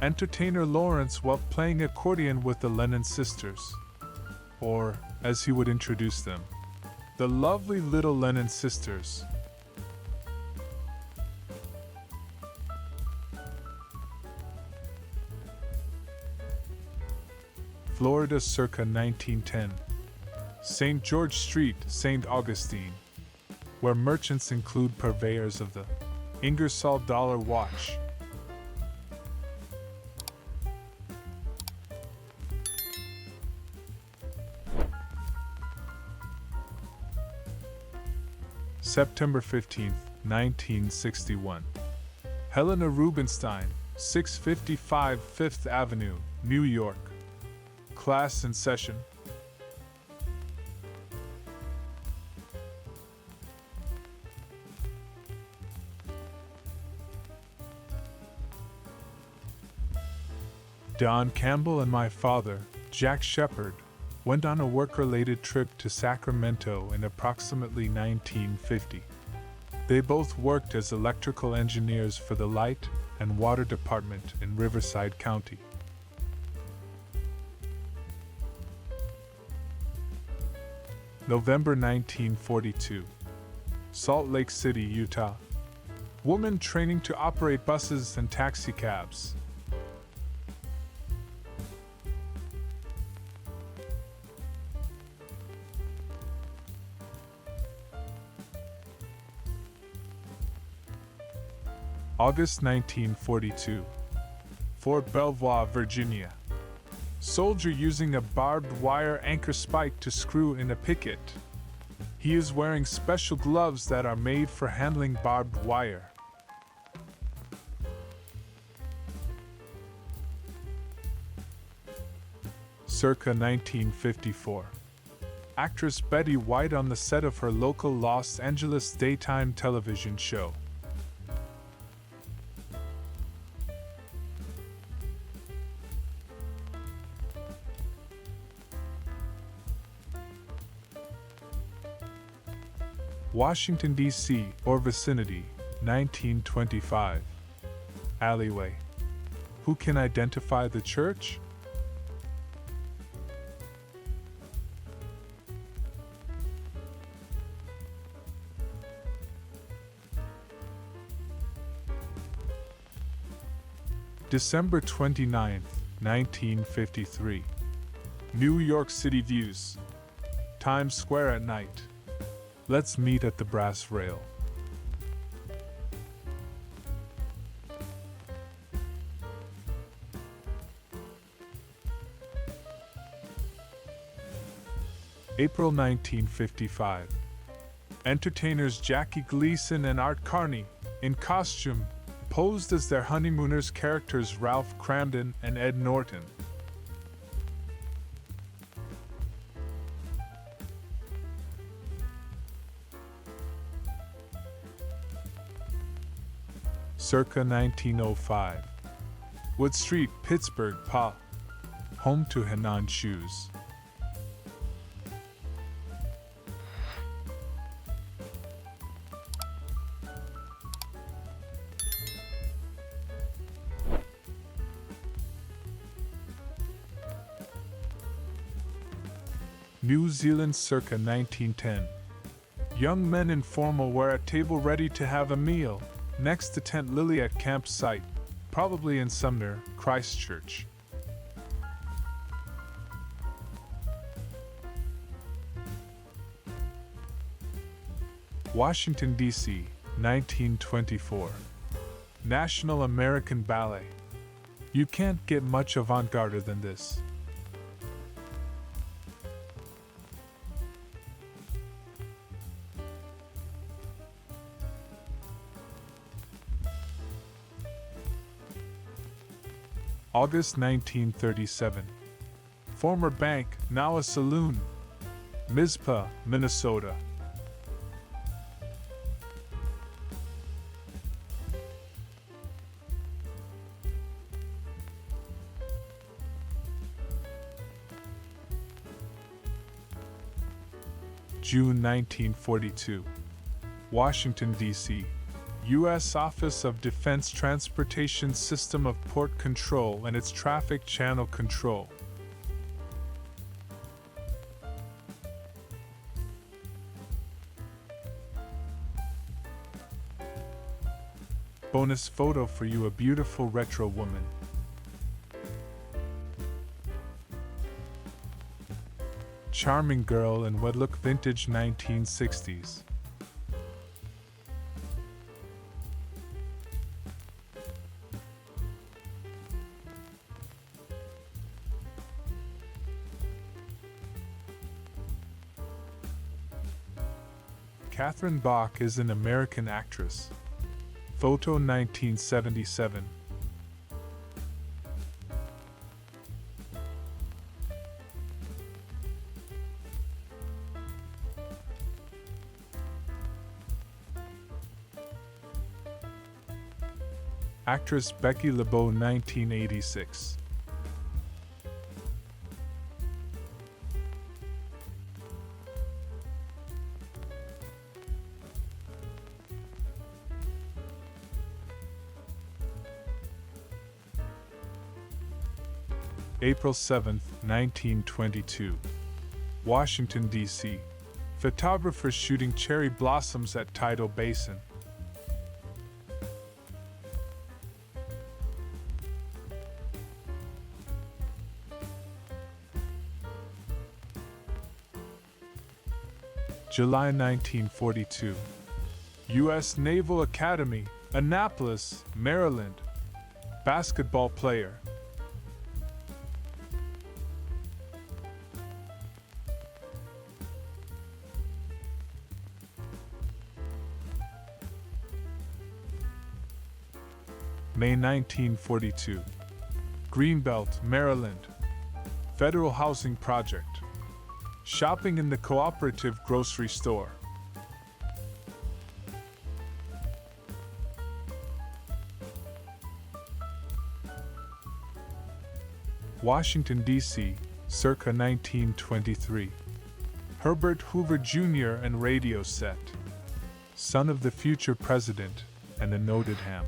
Entertainer Lawrence Welk playing accordion with the Lennon sisters. Or, as he would introduce them, the lovely little Lennon sisters. Florida circa 1910. St. George Street, St. Augustine, where merchants include purveyors of the Ingersoll dollar watch. September 15th, 1961. Helena Rubinstein, 655 Fifth Avenue, New York. Class in session. Don Campbell and my father, Jack Shepard, went on a work-related trip to Sacramento in approximately 1950. They both worked as electrical engineers for the Light and Water Department in Riverside County. November 1942. Salt Lake City, Utah. Woman training to operate buses and taxicabs. August 1942. Fort Belvoir, Virginia. Soldier using a barbed wire anchor spike to screw in a picket. He is wearing special gloves that are made for handling barbed wire. Circa 1954. Actress Betty White on the set of her local Los Angeles daytime television show. Washington, D.C. or vicinity, 1925. Alleyway. Who can identify the church? December 29, 1953. New York City views. Times Square at night. Let's meet at the brass rail. April 1955. Entertainers Jackie Gleason and Art Carney, in costume, posed as their honeymooners characters Ralph Cramden and Ed Norton. Circa 1905. Wood Street, Pittsburgh, PA. Home to Henan shoes. New Zealand circa 1910. Young men in formal wear at table ready to have a meal, next to tent lily at campsite, probably in Sumner, Christchurch. Washington, D.C., 1924. National American Ballet. You can't get much avant-garde than this. August 1937. Former bank, now a saloon. Mizpah, Minnesota. June 1942. Washington, D.C. U.S. Office of Defense Transportation System of Port Control and its Traffic Channel Control. Bonus photo for you, a beautiful retro woman. Charming girl in what look vintage 1960s. Catherine Bach is an American actress. Photo 1977. Actress Becky LeBeau, 1986. April 7, 1922. Washington, D.C. Photographers shooting cherry blossoms at Tidal Basin. July 1942. U.S. Naval Academy, Annapolis, Maryland. Basketball player. May 1942. Greenbelt, Maryland. Federal Housing Project. Shopping in the cooperative grocery store. Washington, D.C., circa 1923. Herbert Hoover Jr. and radio set. Son of the future president and a noted ham.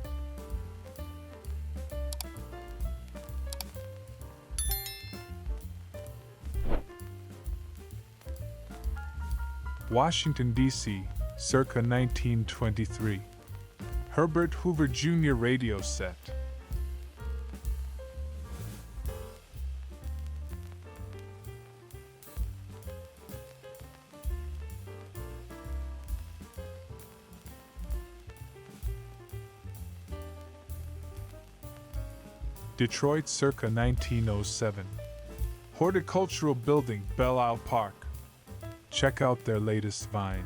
Washington, D.C., circa 1923. Herbert Hoover Jr. radio set. Detroit, circa 1907. Horticultural building, Belle Isle Park. Check out their latest vine.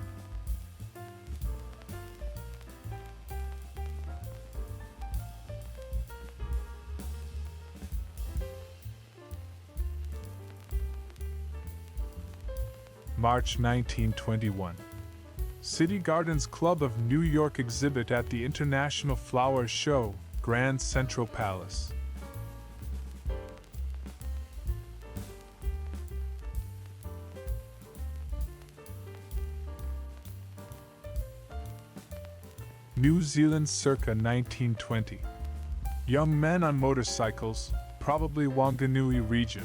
March 1921. City Gardens Club of New York exhibit at the International Flower Show, Grand Central Palace. New Zealand, circa 1920. Young men on motorcycles, probably Wanganui region.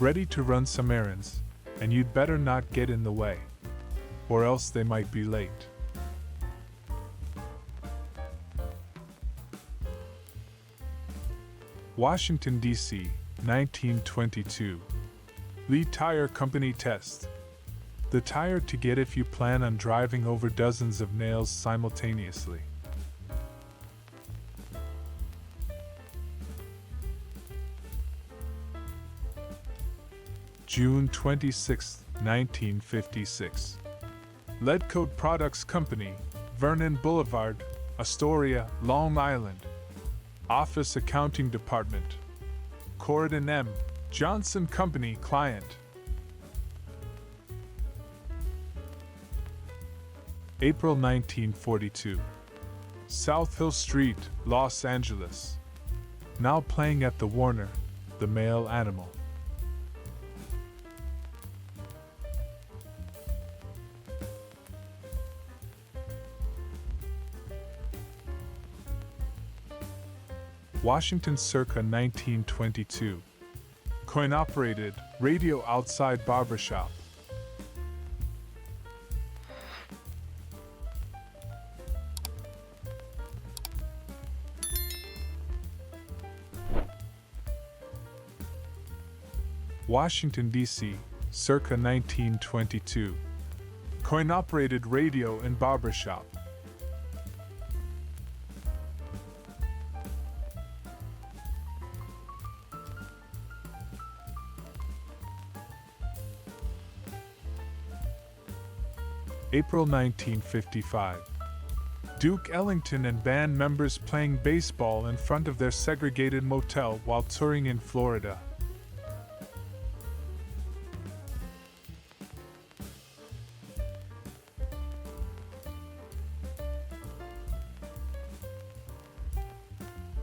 Ready to run some errands, and you'd better not get in the way, or else they might be late. Washington, D.C., 1922. Lee Tire Company test. The tire to get if you plan on driving over dozens of nails simultaneously. June 26, 1956. Leadcoat Products Company, Vernon Boulevard, Astoria, Long Island. Office Accounting Department. Corridon M. Johnson Company client. April 1942. South Hill Street, Los Angeles. Now playing at the Warner, the male animal. Washington, circa 1922. Coin-operated, radio outside barbershop. Washington, D.C., circa 1922. Coin-operated radio and barbershop. April 1955. Duke Ellington and band members playing baseball in front of their segregated motel while touring in Florida.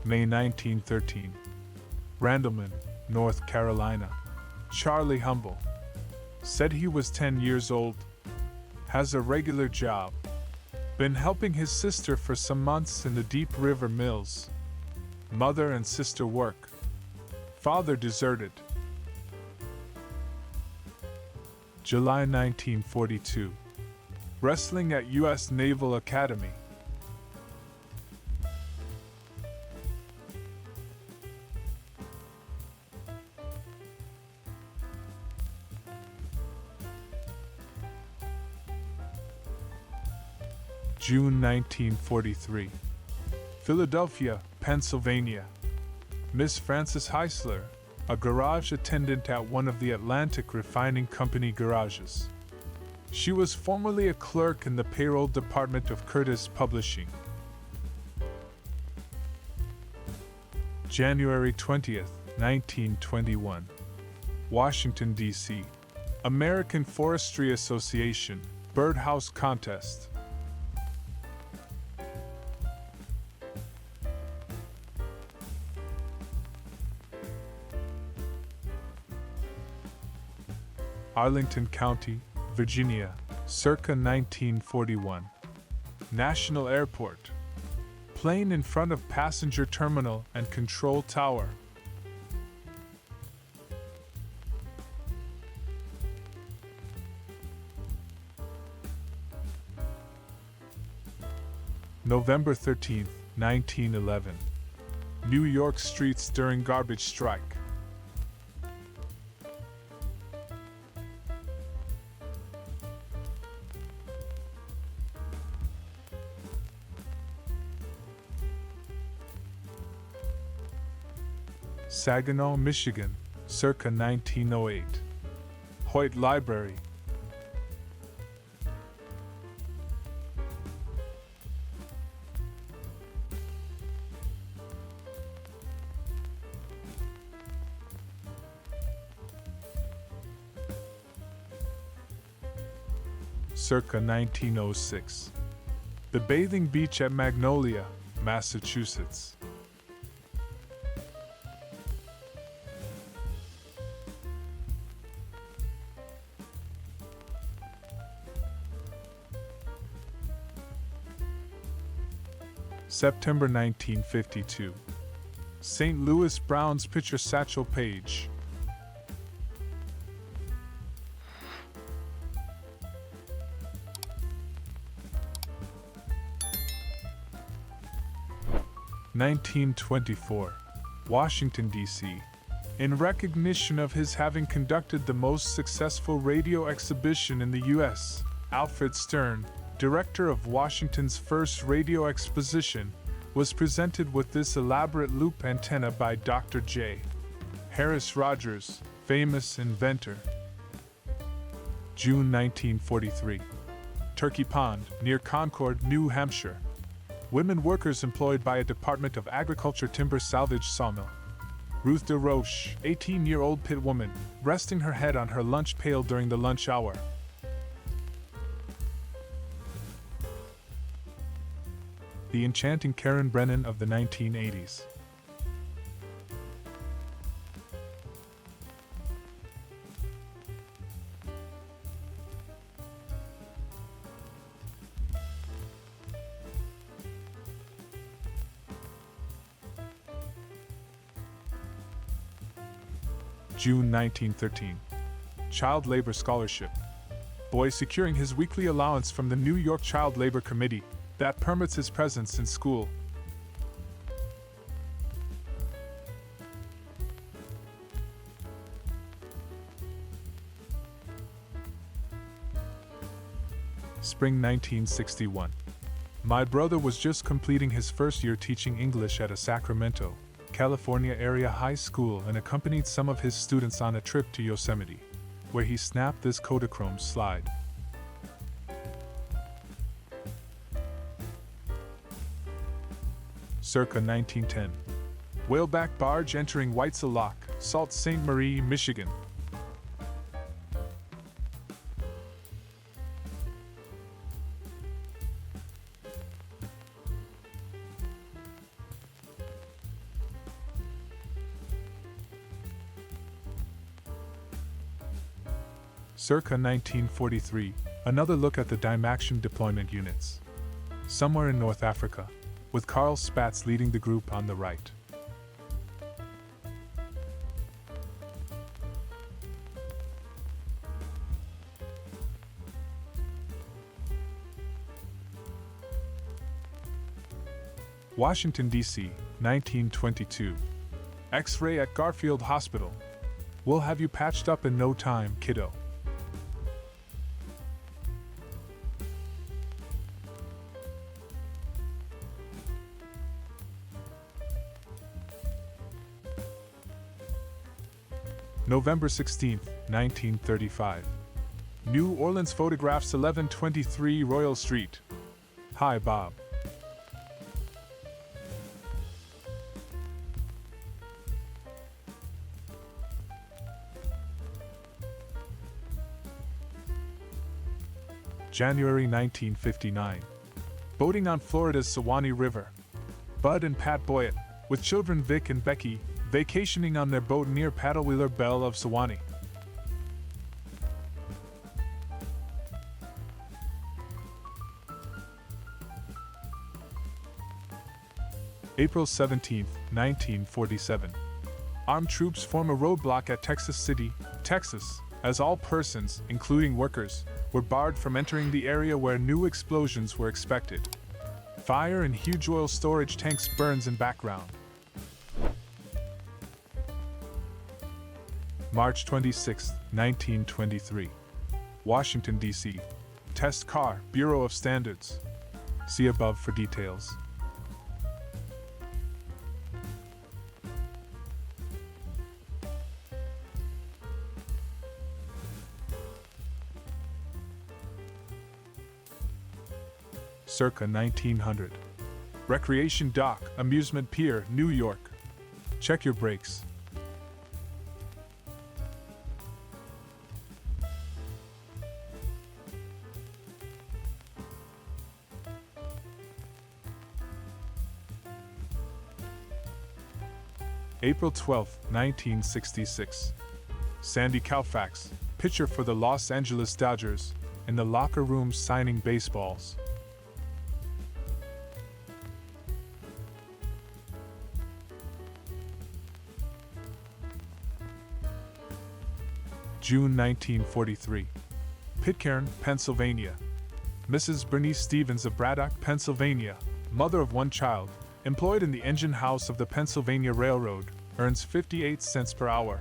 May 1913. Randleman, North Carolina. Charlie Humble. Said he was 10 years old. Has a regular job. Been helping his sister for some months in the Deep River Mills. Mother and sister work. Father deserted. July 1942. Wrestling at U.S. Naval Academy. June 1943. Philadelphia, Pennsylvania. Miss Frances Heisler, a garage attendant at one of the Atlantic Refining Company garages. She was formerly a clerk in the payroll department of Curtis Publishing. January 20th, 1921. Washington, D.C. American Forestry Association, Birdhouse Contest. Arlington County, Virginia, circa 1941. National Airport. Plane in front of passenger terminal and control tower. November 13th, 1911. New York streets during garbage strike. Saginaw, Michigan, circa 1908. Hoyt Library. Circa 1906. The bathing beach at Magnolia, Massachusetts. September 1952. St. Louis Browns pitcher Satchel Paige. (1924) Washington, D.C. In recognition of his having conducted the most successful radio exhibition in the U.S., Alfred Stern, director of Washington's first radio exposition, was presented with this elaborate loop antenna by Dr. J. Harris Rogers, famous inventor. June 1943. Turkey Pond, near Concord, New Hampshire. Women workers employed by a Department of Agriculture timber salvage sawmill. Ruth DeRoche, 18-year-old pit woman, resting her head on her lunch pail during the lunch hour. The enchanting Karen Brennan of the 1980s. June 1913. Child Labor Scholarship. Boy securing his weekly allowance from the New York Child Labor Committee that permits his presence in school. Spring 1961. My brother was just completing his first year teaching English at a Sacramento, California area high school and accompanied some of his students on a trip to Yosemite, where he snapped this Kodachrome slide. Circa 1910. Whaleback barge entering Whitesell Lock, Sault Ste. Marie, Michigan. Circa 1943, another look at the Dymaction deployment units. Somewhere in North Africa, with Carl Spaatz leading the group on the right. Washington, D.C., 1922. X-ray at Garfield Hospital. We'll have you patched up in no time, kiddo. November 16, 1935. New Orleans photographs 1123 Royal Street. Hi, Bob. January 1959. Boating on Florida's Suwannee River. Bud and Pat Boyett, with children Vic and Becky, vacationing on their boat near Paddlewheeler Belle of Suwannee. April 17, 1947. Armed troops form a roadblock at Texas City, Texas, as all persons, including workers, were barred from entering the area where new explosions were expected. Fire in huge oil storage tanks burns in background. March 26, 1923. Washington, D.C. Test car, Bureau of Standards. See above for details. Circa 1900. Recreation Dock, Amusement Pier, New York. Check your brakes. April 12, 1966. Sandy Koufax, pitcher for the Los Angeles Dodgers, in the locker room signing baseballs. June 1943. Pitcairn, Pennsylvania. Mrs. Bernice Stevens of Braddock, Pennsylvania, mother of one child, employed in the engine house of the Pennsylvania Railroad, earns 58 cents per hour.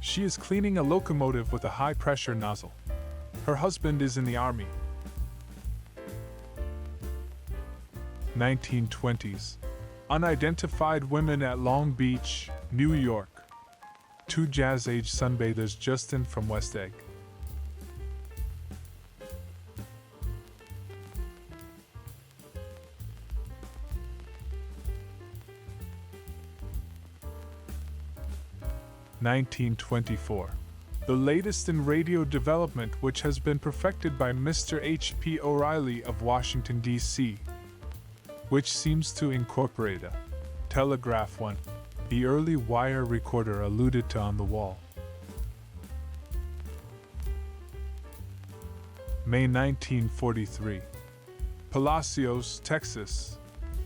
She is cleaning a locomotive with a high-pressure nozzle. Her husband is in the Army. 1920s. Unidentified women at Long Beach, New York. Two jazz-age sunbathers just in from West Egg. (1924). The latest in radio development, which has been perfected by Mr. H.P. O'Reilly of Washington, D.C., which seems to incorporate a telegraph one, the early wire recorder alluded to on the wall. May 1943. Palacios, Texas.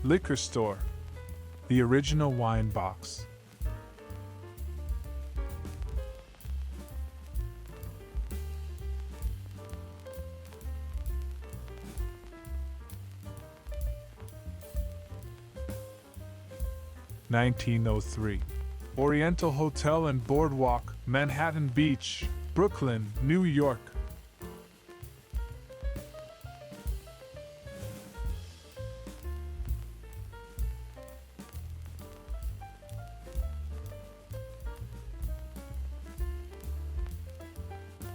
Liquor store. The original wine box. (1903). Oriental Hotel and Boardwalk, Manhattan Beach, Brooklyn, New York.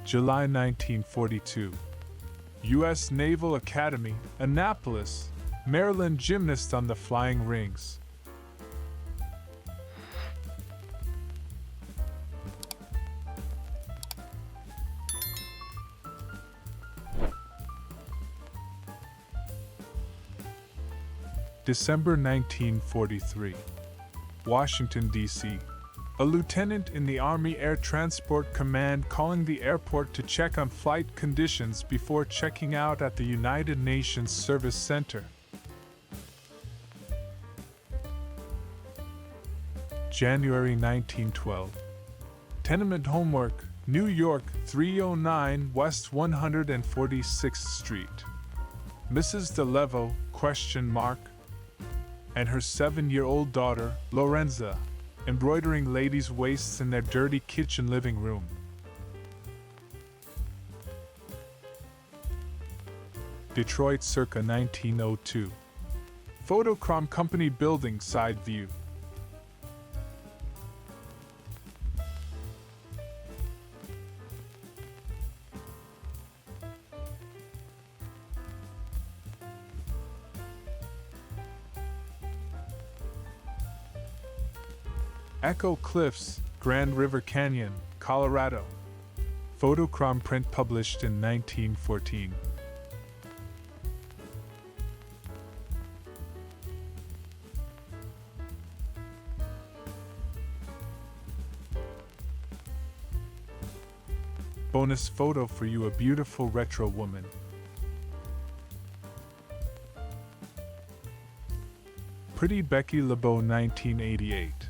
July 1942. U.S. Naval Academy, Annapolis, Maryland gymnast on the flying rings. December 1943. Washington, D.C. A lieutenant in the Army Air Transport Command calling the airport to check on flight conditions before checking out at the United Nations Service Center. January 1912. Tenement homework, New York, 309 West 146th Street. Mrs. DeLevo, ? And her 7-year-old daughter, Lorenza, embroidering ladies' waists in their dirty kitchen living room. Detroit circa 1902. Photochrome Company building side view. Echo Cliffs, Grand River Canyon, Colorado. Photochrome print published in 1914. Bonus photo for you, a beautiful retro woman. Pretty Becky LeBeau, 1988.